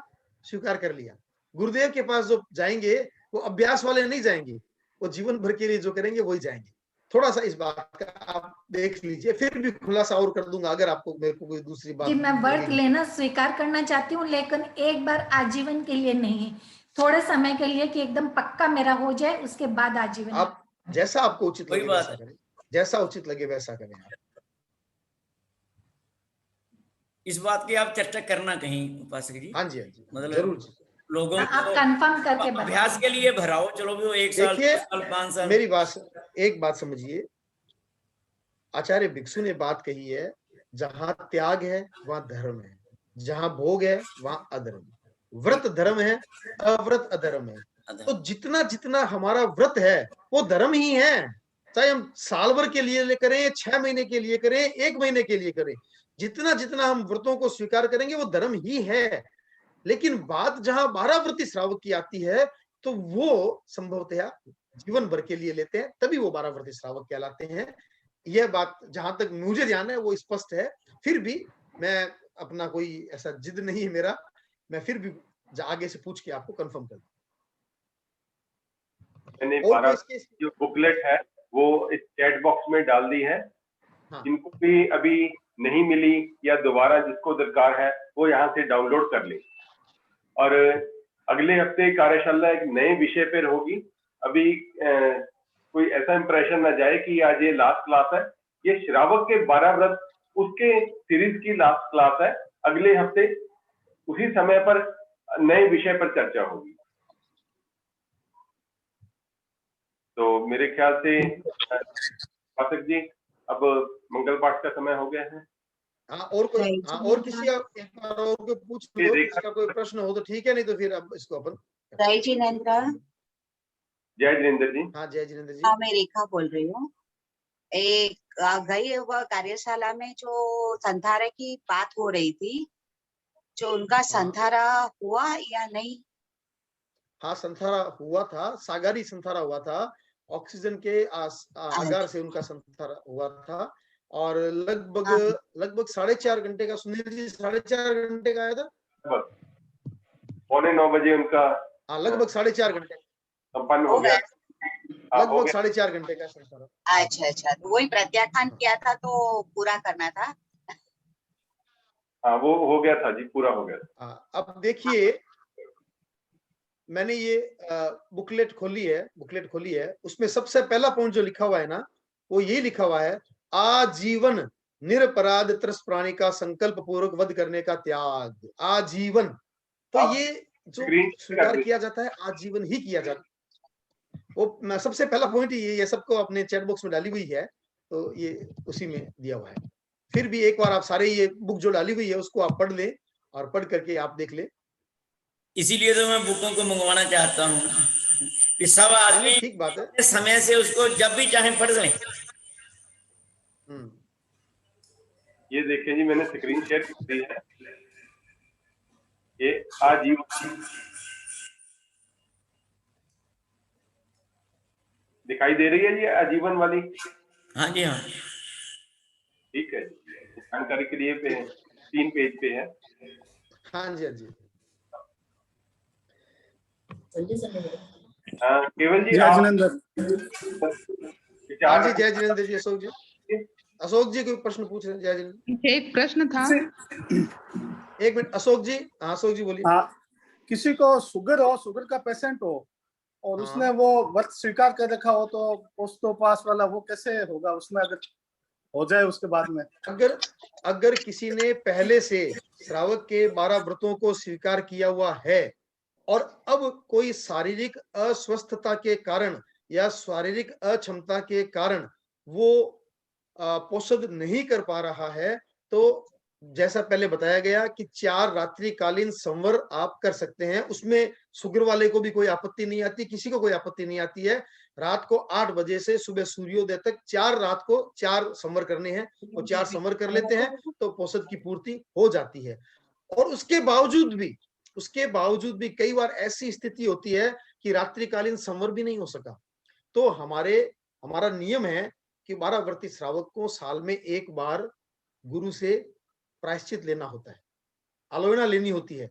C: स्वीकार कर लिया। गुरुदेव के पास जो जाएंगे वो अभ्यास वाले नहीं जाएंगे, वो जीवन भर के लिए जो करेंगे वही जाएंगे। थोड़ा सा इस बात का आप देख लीजिए, फिर भी खुलासा और कर दूंगा अगर आपको मेरे को कोई दूसरी बात।
D: मैं व्रत लेना स्वीकार करना चाहती हूँ, लेकिन एक बार आजीवन के लिए नहीं, थोड़े समय के लिए कि एकदम पक्का मेरा हो जाए, उसके बाद आजीवन।
C: आप जैसा आपको उचित लगे वैसा करें, जैसा उचित लगे वैसा करें।
J: इस बात की आप चर्चा करना कहीं उपासक जी।
C: हाँ जी, हाँ जी,
J: मतलब
C: जरूर
J: लोगों
D: आप कंफर्म करके
J: अभ्यास के लिए भराओ, चलो भी वो 1 साल 2 साल 5 साल।
C: मेरी बात, एक बात समझिए, आचार्य भिक्षु ने बात कही है, जहां त्याग है वहां धर्म है, जहां भोग है वहां अधर्म। व्रत धर्म है, अव्रत अधर्म है। तो जितना जितना हमारा व्रत है वो धर्म ही है, चाहे हम साल भर के लिए करें, 6 महीने के लिए करें, 1 महीने के लिए करें, जितना जितना हम व्रतों को स्वीकार करेंगे वो धर्म ही है। लेकिन बात जहां 12 व्रती श्रावक की आती है तो वो संभवतः जीवन भर के लिए लेते हैं, तभी वो 12 व्रती श्रावक कहलाते हैं। यह बात जहां तक मुझे ध्यान है वो स्पष्ट है। फिर भी मैं अपना कोई ऐसा जिद नहीं है मेरा, मैं फिर भी आगे से पूछ के आपको कंफर्म कर दूं।
B: मैंने 12 जो बुकलेट है वो इस चैट बॉक्स में डाल दी है। हाँ। जिनको भी अभी नहीं मिली या दोबारा जिसको दरकार है वो यहाँ से डाउनलोड कर ले। और अगले हफ्ते कार्यशाला एक नए विषय पर होगी। अभी कोई ऐसा इंप्रेशन ना जाए कि आज ये लास्ट क्लास है। ये श्रावक के 12 व्रत उसके सीरीज की लास्ट क्लास है। अगले हफ्ते उसी समय पर नए विषय पर चर्चा होगी। तो मेरे ख्याल से पाठक जी अब मंगल पाठ का समय हो गया है।
C: हाँ, और कोई और किसी एक बार और कोई पूछ लो, किसी का कोई प्रश्न हो तो ठीक है, नहीं तो फिर अब इसको अपन।
L: जय जिनेंद्र।
B: जय जिनेंद्र जी।
C: हाँ जय जिनेंद्र जी।
L: हाँ मैं रेखा बोल रही हूँ। एक गई हुआ कार्यशाला में जो संथारा की बात हो रही थी, जो उनका संथारा हुआ या नहीं?
C: हाँ संथारा हुआ था, सागारी संथारा हुआ था, ऑक्सीजन के आगार से उनका संथारा हुआ था और लगभग 4.5 घंटे का, सुनील जी 4.5 घंटे का आया था।
B: 8:45 बजे उनका,
C: हाँ लगभग 4.5 घंटे
B: संपन्न हो गया।
C: लगभग 4.5 घंटे का संथारा।
L: अच्छा, तो वही प्रत्याख्यान किया था तो पूरा करना था।
B: हाँ वो हो गया था जी, पूरा हो गया था।
C: अब देखिए मैंने ये बुकलेट खोली है, उसमें सबसे पहला पॉइंट जो लिखा हुआ है ना, वो यही लिखा हुआ है, आजीवन निरपराध त्रस्त प्राणी का संकल्प पूर्वक वध करने का त्याग, आजीवन। तो ये जो स्वीकार किया जाता है आजीवन ही किया जाता है। वो सबसे पहला पॉइंट ये सबको अपने चैट बॉक्स में डाली हुई है, तो ये उसी में दिया हुआ है। फिर भी एक बार आप सारे ये बुक जो डाली हुई है उसको आप पढ़ लें और पढ़ करके आप देख लें।
J: इसीलिए तो मैं बुकों को मंगवाना चाहता हूँ कि सब आदमी
C: ठीक बात है,
J: समय से उसको जब भी चाहे पढ़ लें।
B: ये देखिए जी, मैंने स्क्रीन शेयर कर दी है। ये आजीवन दिखाई दे रही है जी, आजीवन वाली।
J: हाँ जी, हाँ
B: ठीक है, जानकारी के लिए 3 पेज पे है।
C: हाँ जी, हाँ जी।
B: केवल जी
C: जय जिनेंद्र जी, अशोक जी कोई प्रश्न पूछ रहे हैं? जय जिनेंद्र,
I: एक प्रश्न था।
C: एक मिनट, अशोक जी। हाँ अशोक जी बोलिए।
M: किसी को शुगर का पेशेंट हो और उसने वो व्रत स्वीकार कर रखा हो, तो पोस्टोपास वाला वो कैसे होगा उसमें अगर हो जाए उसके बाद में?
C: अगर किसी ने पहले से श्रावक के 12 व्रतों को स्वीकार किया हुआ है और अब कोई शारीरिक अस्वस्थता के कारण या शारीरिक अक्षमता के कारण वो पोषद नहीं कर पा रहा है, तो जैसा पहले बताया गया कि 4 रात्रिकालीन संवर आप कर सकते हैं। उसमें शुगर वाले को भी कोई आपत्ति नहीं आती, किसी को कोई आपत्ति नहीं आती है। रात को 8 बजे से सुबह सूर्योदय तक 4 संवर करने हैं और 4 संवर कर लेते हैं तो पोषद की पूर्ति हो जाती है। और उसके बावजूद भी कई बार ऐसी स्थिति होती है कि रात्रिकालीन संवर भी नहीं हो सका, तो हमारा नियम है कि 12 व्रती श्रावक को साल में एक बार गुरु से प्रायश्चित लेना होता है, आलोचना लेनी होती है।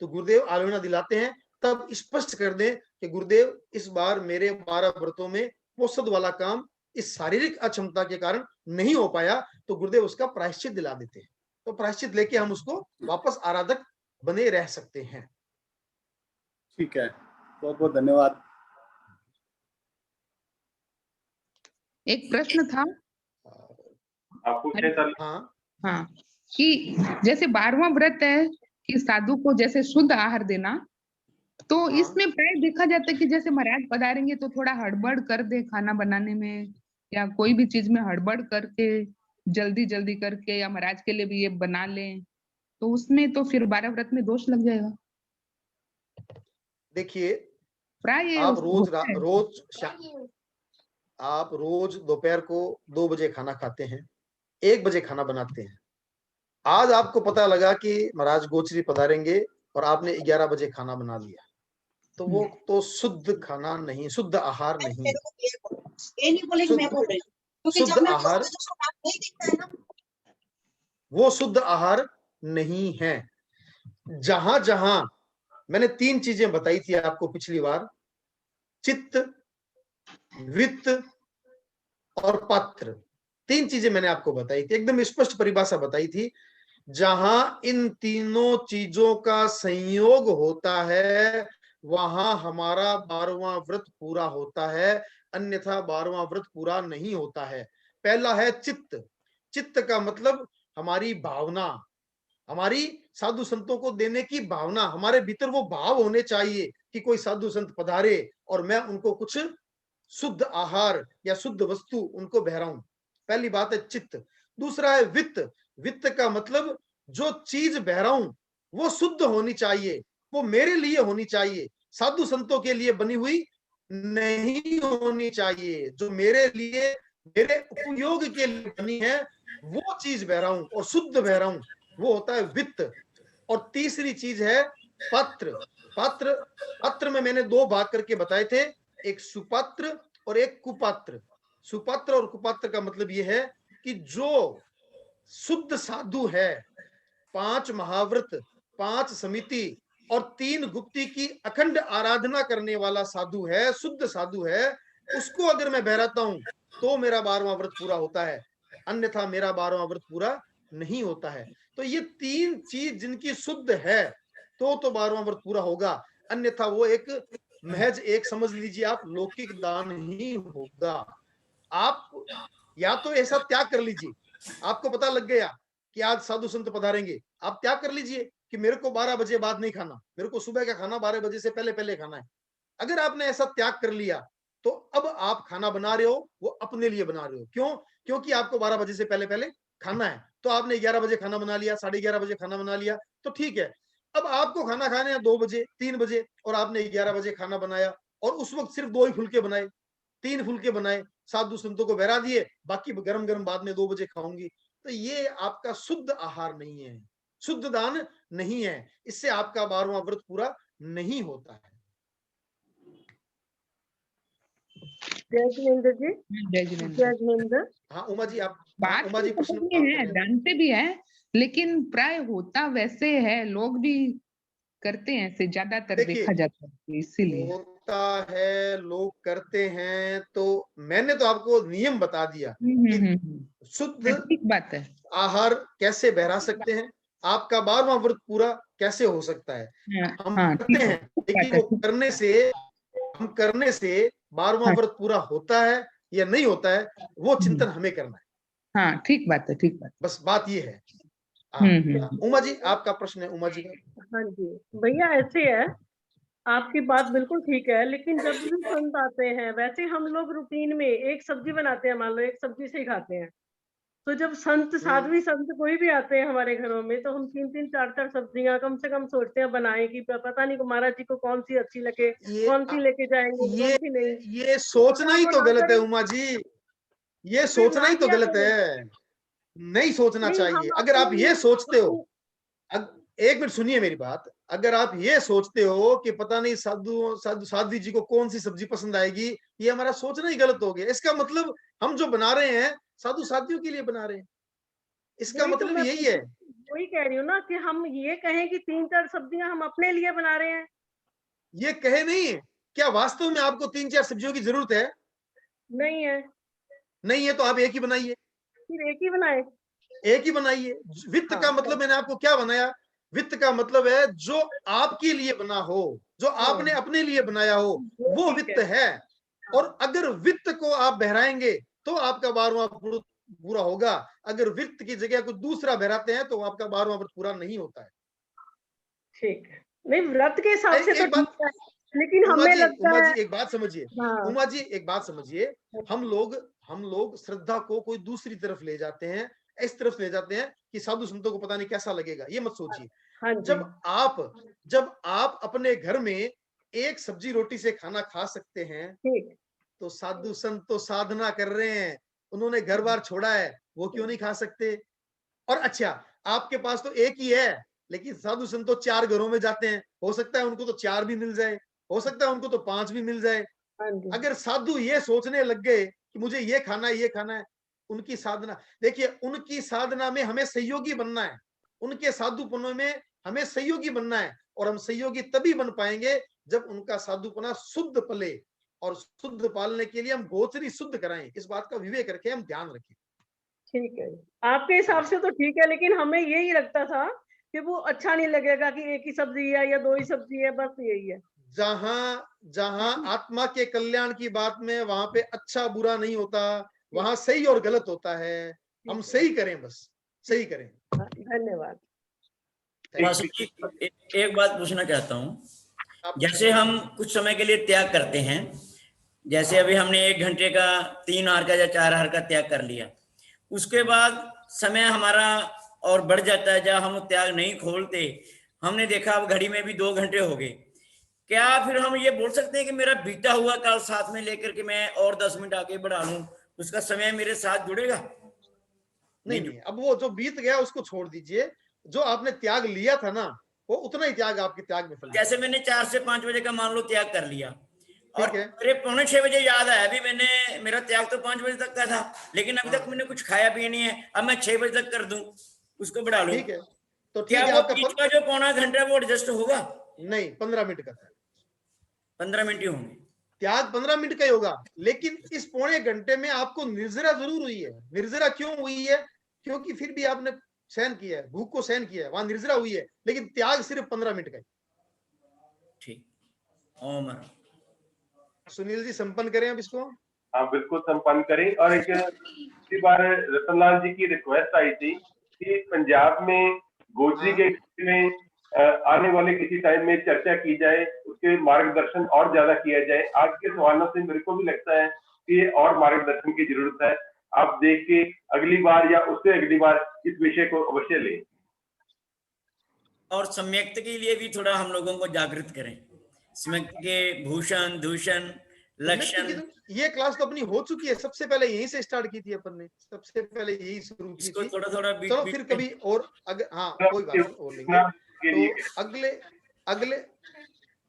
C: तो गुरुदेव आलोचना दिलाते हैं, तब स्पष्ट कर दें कि गुरुदेव इस बार मेरे 12 व्रतों में पोषद वाला काम इस शारीरिक अक्षमता के कारण नहीं हो पाया, तो गुरुदेव उसका प्रायश्चित दिला देते हैं। तो प्रायश्चित लेके हम उसको वापस आराधक बने रह सकते हैं।
M: ठीक है, बहुत बहुत धन्यवाद।
I: एक प्रश्न था। हाँ, कि जैसे 12वां व्रत है कि साधु को जैसे शुद्ध आहार देना, तो इसमें प्राय देखा जाता है कि जैसे महाराज पधारेंगे तो थोड़ा हड़बड़ कर दे खाना बनाने में, या कोई भी चीज में हड़बड़ करके जल्दी जल्दी करके, या महाराज के लिए भी ये बना लें, तो उसमें तो फिर 12 व्रत में दोष लग जाएगा।
C: देखिए,
I: प्राय
C: आप रोज दोपहर को 2 बजे खाना खाते हैं, 1 बजे खाना बनाते हैं। आज आपको पता लगा कि महाराज गोचरी पधारेंगे और आपने 11 बजे खाना बना लिया, तो वो तो शुद्ध खाना नहीं, शुद्ध आहार नहीं। शुद्ध आहार, वो शुद्ध आहार नहीं है। जहां जहां मैंने 3 चीजें बताई थी आपको पिछली बार, चित्त, वित्त और पात्र, 3 चीजें मैंने आपको बताई थी, एकदम स्पष्ट परिभाषा बताई थी। जहां इन तीनों चीजों का संयोग होता है वहां हमारा 12वां व्रत पूरा होता है, अन्यथा 12वां व्रत पूरा नहीं होता है। पहला है चित्त। चित्त का मतलब हमारी भावना, हमारी साधु संतों को देने की भावना, हमारे भीतर वो भाव होने चाहिए कि कोई साधु संत पधारे और मैं उनको कुछ शुद्ध आहार या शुद्ध वस्तु उनको बहराऊं। पहली बात है चित्त। दूसरा है वित्त। वित्त का मतलब जो चीज बहराऊं वो शुद्ध होनी चाहिए, वो मेरे लिए होनी चाहिए, साधु संतों के लिए बनी हुई नहीं होनी चाहिए। जो मेरे लिए, मेरे उपयोग के लिए बनी है वो चीज बहराऊं और शुद्ध बहराऊं, वो होता है वित्त। और तीसरी चीज है पात्र। पात्र में मैंने 2 भाग करके बताए थे, एक सुपात्र और एक कुपात्र। सुपात्र और कुपात्र का मतलब यह है कि जो शुद्ध साधु है, 5 महाव्रत, 5 समिति और 3 गुप्ती की अखंड आराधना करने वाला साधु है, शुद्ध साधु है, उसको अगर मैं बहराता हूं तो मेरा 12वां व्रत पूरा होता है, अन्यथा मेरा 12वां व्रत पूरा नहीं होता है। तो ये 3 चीज जिनकी शुद्ध है तो 12वां व्रत पूरा होगा, अन्यथा वो एक महज एक समझ लीजिए आप लौकिक दान ही होगा। आप या तो ऐसा त्याग कर लीजिए, आपको पता लग गया कि आज साधु संत पधारेंगे, आप त्याग कर लीजिए कि मेरे को 12 बजे बाद नहीं खाना, मेरे को सुबह का खाना 12 बजे से पहले पहले खाना है। अगर आपने ऐसा त्याग कर लिया तो अब आप खाना बना रहे हो, वो अपने लिए बना रहे हो। क्यों? क्योंकि आपको 12 बजे से पहले पहले खाना है। तो आपने 11 बजे खाना बना लिया, 11:30 बजे खाना बना लिया, तो ठीक है। अब आपको खाना खाने हैं 2 बजे, 3 बजे, और आपने 11 बजे खाना बनाया और उस वक्त सिर्फ 2 ही फुलके बनाए, 3 फुलके बनाए, साधु संतों को बहरा दिए, बाकी गरम गरम बाद में 2 बजे खाऊंगी। तो ये आपका शुद्ध आहार नहीं है, शुद्ध दान नहीं है। इससे आपका 12वां व्रत पूरा नहीं होता है।
H: जय जिनेंद्र जी।
I: जय जिनेंद्र।
H: जय जिनेंद्र।
C: हाँ उमा जी, आप
I: बात
C: उमा जी
I: तो
C: प्रश्न
I: समझ में है, जानते भी है, लेकिन प्राय होता वैसे है, लोग भी करते हैं, ऐसे ज्यादातर देखा जाता है, इसीलिए
C: होता है, लोग करते हैं। तो मैंने तो आपको नियम बता दिया कि शुद्ध
I: ठीक बात है,
C: आहार कैसे बहरा सकते हैं, आपका 12वां व्रत पूरा कैसे हो सकता है। हम करते हैं, लेकिन वो करने से 12वां व्रत पूरा होता है या नहीं होता है, वो चिंतन हमें करना है।
I: हाँ ठीक बात है, ठीक बात।
C: बस बात ये है। उमा जी, आपका प्रश्न है। उमा जी का।
N: हाँ जी भैया, ऐसे है, आपकी बात बिल्कुल ठीक है, लेकिन जब भी संत आते हैं, वैसे हम लोग रूटीन में एक सब्जी बनाते हैं, मान लो एक सब्जी से ही खाते हैं। तो जब संत साध्वी संत कोई भी आते हैं हमारे घरों में, तो हम 3-3 4-4 सब्जियां कम से कम सोचते हैं बनाएं, कि पता नहीं महाराज जी को कौन सी अच्छी लगे, कौन सी लेके जाएंगे, कौन सी नहीं।
C: ये सोचना ही तो गलत है उमा जी, ये सोचना ही तो गलत है, नहीं सोचना चाहिए। अगर आप ये सोचते हो, एक मिनट सुनिए मेरी बात, अगर आप ये सोचते हो कि पता नहीं साध्वी जी को कौन सी सब्जी पसंद आएगी, ये हमारा सोचना ही गलत हो गया। इसका मतलब हम जो बना रहे हैं साधु साध्वियों के लिए बना रहे हैं, इसका मतलब यही है।
N: वही कह रही हूँ ना, कि हम ये कहें कि 3-4 सब्जियां हम अपने लिए बना रहे हैं।
C: ये कहे नहीं, क्या वास्तव में आपको 3-4 सब्जियों की जरूरत है?
N: नहीं है।
C: नहीं है तो आप एक ही बनाइए,
N: फिर एक ही बनाए,
C: एक ही बनाइए। वित्त का मतलब मैंने आपको क्या बनाया? वित्त का मतलब है जो आपके लिए बना हो, जो आपने अपने लिए बनाया हो, वो वित्त है। और अगर वित्त को आप बहराएंगे तो आपका 12वां व्रत पूरा होगा। अगर वित्त की जगह कुछ दूसरा बहराते हैं तो आपका 12वां व्रत पूरा नहीं होता है।
N: ठीक है, नहीं व्रत के हिसाब से तो ठीक है, लेकिन हमें लगता है।
C: उमा जी एक बात समझिए, उमा जी एक बात समझिए, हम लोग श्रद्धा को कोई दूसरी तरफ ले जाते हैं, इस तरफ ले जाते हैं कि साधु संतों को पता नहीं कैसा लगेगा। ये मत सोचिए। जब आप अपने घर में एक सब्जी रोटी से खाना खा सकते हैं, तो साधु संत तो साधना कर रहे हैं, उन्होंने घर बार छोड़ा है, वो क्यों नहीं खा सकते? और अच्छा, आपके पास तो एक ही है, लेकिन साधु संत तो 4 घरों में जाते हैं, हो सकता है उनको तो 4 भी मिल जाए, हो सकता है उनको तो 5 भी मिल जाए। अगर साधु ये सोचने लग गए कि मुझे ये खाना है, ये खाना है, उनकी साधना देखिए, उनकी साधना में हमें सहयोगी बनना है, उनके साधुपनों में हमें सहयोगी बनना है। और हम सहयोगी तभी बन पाएंगे जब उनका साधुपना शुद्ध पले, और शुद्ध पालने के लिए हम गोचरी शुद्ध कराएं। इस बात का विवेक रखें, हम ध्यान रखें।
N: ठीक है, आपके हिसाब से तो ठीक है, लेकिन हमें यही लगता था कि वो अच्छा नहीं लगेगा कि एक ही सब्जी है या 2 ही सब्जी है, बस यही है।
C: जहां आत्मा के कल्याण की बात में, वहां पे अच्छा बुरा नहीं होता, वहां सही और गलत होता है। हम सही करें, बस सही करें।
N: धन्यवाद।
J: एक बात पूछना चाहता हूँ, जैसे हम कुछ समय के लिए त्याग करते हैं, जैसे अभी हमने 1 घंटे का 3 आहार का या 4 आहार का त्याग कर लिया, उसके बाद समय हमारा और बढ़ जाता है, जब हम त्याग नहीं खोलते, हमने देखा अब घड़ी में भी 2 घंटे हो गए, क्या फिर हम ये बोल सकते हैं कि मेरा बीता हुआ काल साथ में लेकर के मैं और 10 मिनट आगे बढ़ा लूं, उसका समय मेरे साथ जुड़ेगा?
C: नहीं, अब वो जो बीत गया उसको छोड़ दीजिए, जो आपने त्याग लिया था ना, वो उतना ही त्याग आपके त्याग में फल।
J: जैसे मैंने 4 से 5 बजे का मान लो त्याग कर लिया, और मेरे 5:45 बजे याद आया, अभी मेरा त्याग तो 5 बजे तक का था, लेकिन अभी तक मैंने कुछ खाया पिया नहीं है, अब मैं 6 बजे तक कर दूं, उसको बढ़ा लूं,
C: ठीक है, तो
J: क्या वो बीच का जो पौना घंटा वो एडजस्ट होगा?
C: नहीं, 15 मिनट का,
J: 15 मिनट ही होंगे।
C: त्याग 15 मिनट का ही होगा, लेकिन इस पौने घंटे में आपको निर्जरा जरूर हुई है। निर्जरा क्यों हुई है? क्योंकि फिर भी आपने सहन किया है, भूख को सहन किया है, वहां निर्जरा हुई है, लेकिन त्याग सिर्फ 15 मिनट का है।
J: ठीक, ओम।
C: सुनील जी संपन्न करें अब इसको।
B: हाँ बिल्कुल संपन्न करें। और एक पिछली बार रतनलाल जी की रिक्वेस्ट आई थी कि पंजाब में गोजरी के में आने वाले किसी टाइम में चर्चा की जाए, उसके मार्गदर्शन और ज्यादा किया जाए। आज के सवालों से मेरे को भी लगता है कि और मार्गदर्शन की जरूरत है। आप देख के अगली बार या उससे अगली बार इस विषय को अवश्य लें
J: और सम्यक्त के लिए भी थोड़ा हम लोगों को जागृत करें। सम्यक्त के भूषण, दूषण, लक्षण,
C: ये क्लास तो अपनी हो चुकी है, सबसे पहले यहीं से स्टार्ट की थी अपन ने, सबसे पहले यही शुरू की थी।
J: थोड़ा थोड़ा
C: चलो फिर कभी और हाँ कोई बात नहीं और लेंगे। तो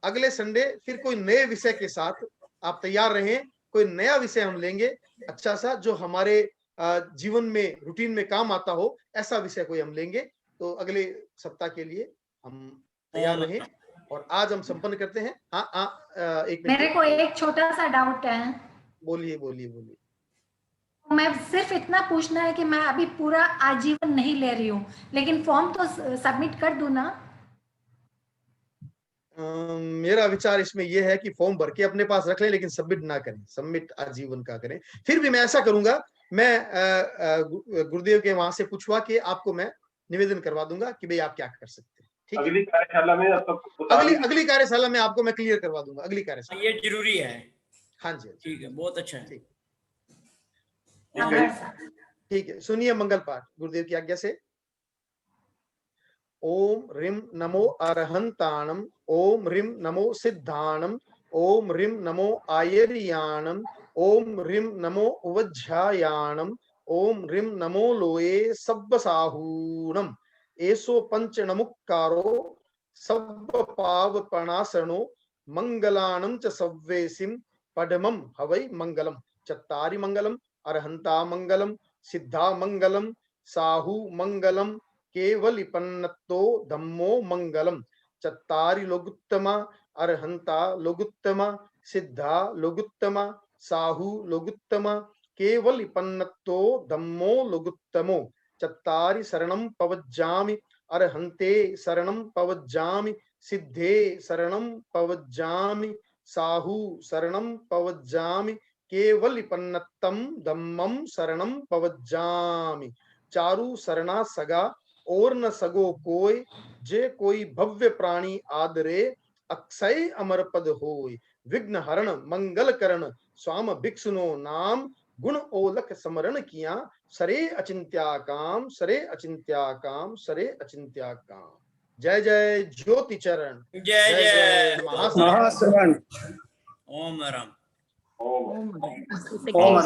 C: अगले संडे फिर कोई नए विषय के साथ आप तैयार रहें। कोई नया विषय हम लेंगे अच्छा सा, जो हमारे जीवन में रूटीन में काम आता हो, ऐसा विषय कोई हम लेंगे। तो अगले सप्ताह के लिए हम तैयार रहें और आज हम संपन्न करते हैं। एक
D: मेरे को एक छोटा सा डाउट है।
C: बोलिए बोलिए बोलिए।
D: मैं सिर्फ इतना पूछना है कि मैं अभी पूरा आजीवन नहीं ले रही हूँ, लेकिन फॉर्म तो सबमिट कर दूं ना?
C: मेरा विचार इसमें यह है कि फॉर्म भर के अपने पास रख लें, लेकिन सबमिट ना करें। सबमिट आजीवन का करें। फिर भी मैं ऐसा करूंगा, मैं गुरुदेव के वहां से पूछवा के आपको मैं निवेदन करवा दूंगा कि भाई आप क्या कर सकते हैं। ठीक है,
B: अगली कार्यशाला में
C: अगली कार्यशाला में आपको मैं क्लियर करवा दूंगा। अगली कार्यशाला
J: ये जरूरी है।
C: हाँ जी
J: ठीक है, बहुत अच्छा है।
C: ठीक है, सुनिए मंगल पाठ गुरुदेव की आज्ञा से। ओम ह्रीं नमो अरहंताणम, ओम ह्रीं नमो सिद्धाणम, ओम ह्रीं नमो आयर्याणम, ओम ह्रीं नमो उवज्झायाणम, ओम ह्रीं नमो लोये सब्बसाहूणम। एसो पंच नमुक्कारो सब्ब पावपणासनो मंगलाणं च सव्वेसिं पडमं हवै मंगलम। चत्तारि मंगलम, अरहंता मंगलम, सिद्धा मंगलम, साहू मंगलम, केवलिपन्नतो धम्मो मंगलम। चत्तारि लोगुत्तमा, अरहंता लोगुत्तमा, सिद्धा लोगुत्तमा, साहू लोगुत्तमा, केवलिपन्नतो धम्मो लोगुत्तमो। चत्तारि शरणं पवज्जामि, अरहंते शरणं पवज्जामि, सिद्धे शरणं पवज्जामि, साहू शरणं पवज्जामि, केवलिपन्नतं धम्मं शरणं पवज्जामि। चारु शरणा सगा और न सगो कोय, जे कोई भव्य प्राणी आदरे, अक्षय अमर पद होय। विघ्न हरण मंगल करण स्वाम भिक्षुनो नाम, गुण ओलख समरण किया, सरे अचिंत्या काम, सरे अचिंत्या काम, सरे अचिंत्या काम। जय जय ज्योति चरण,
J: जय जय
M: महाश्रवण।
J: ओम राम।
B: ओम
M: ओम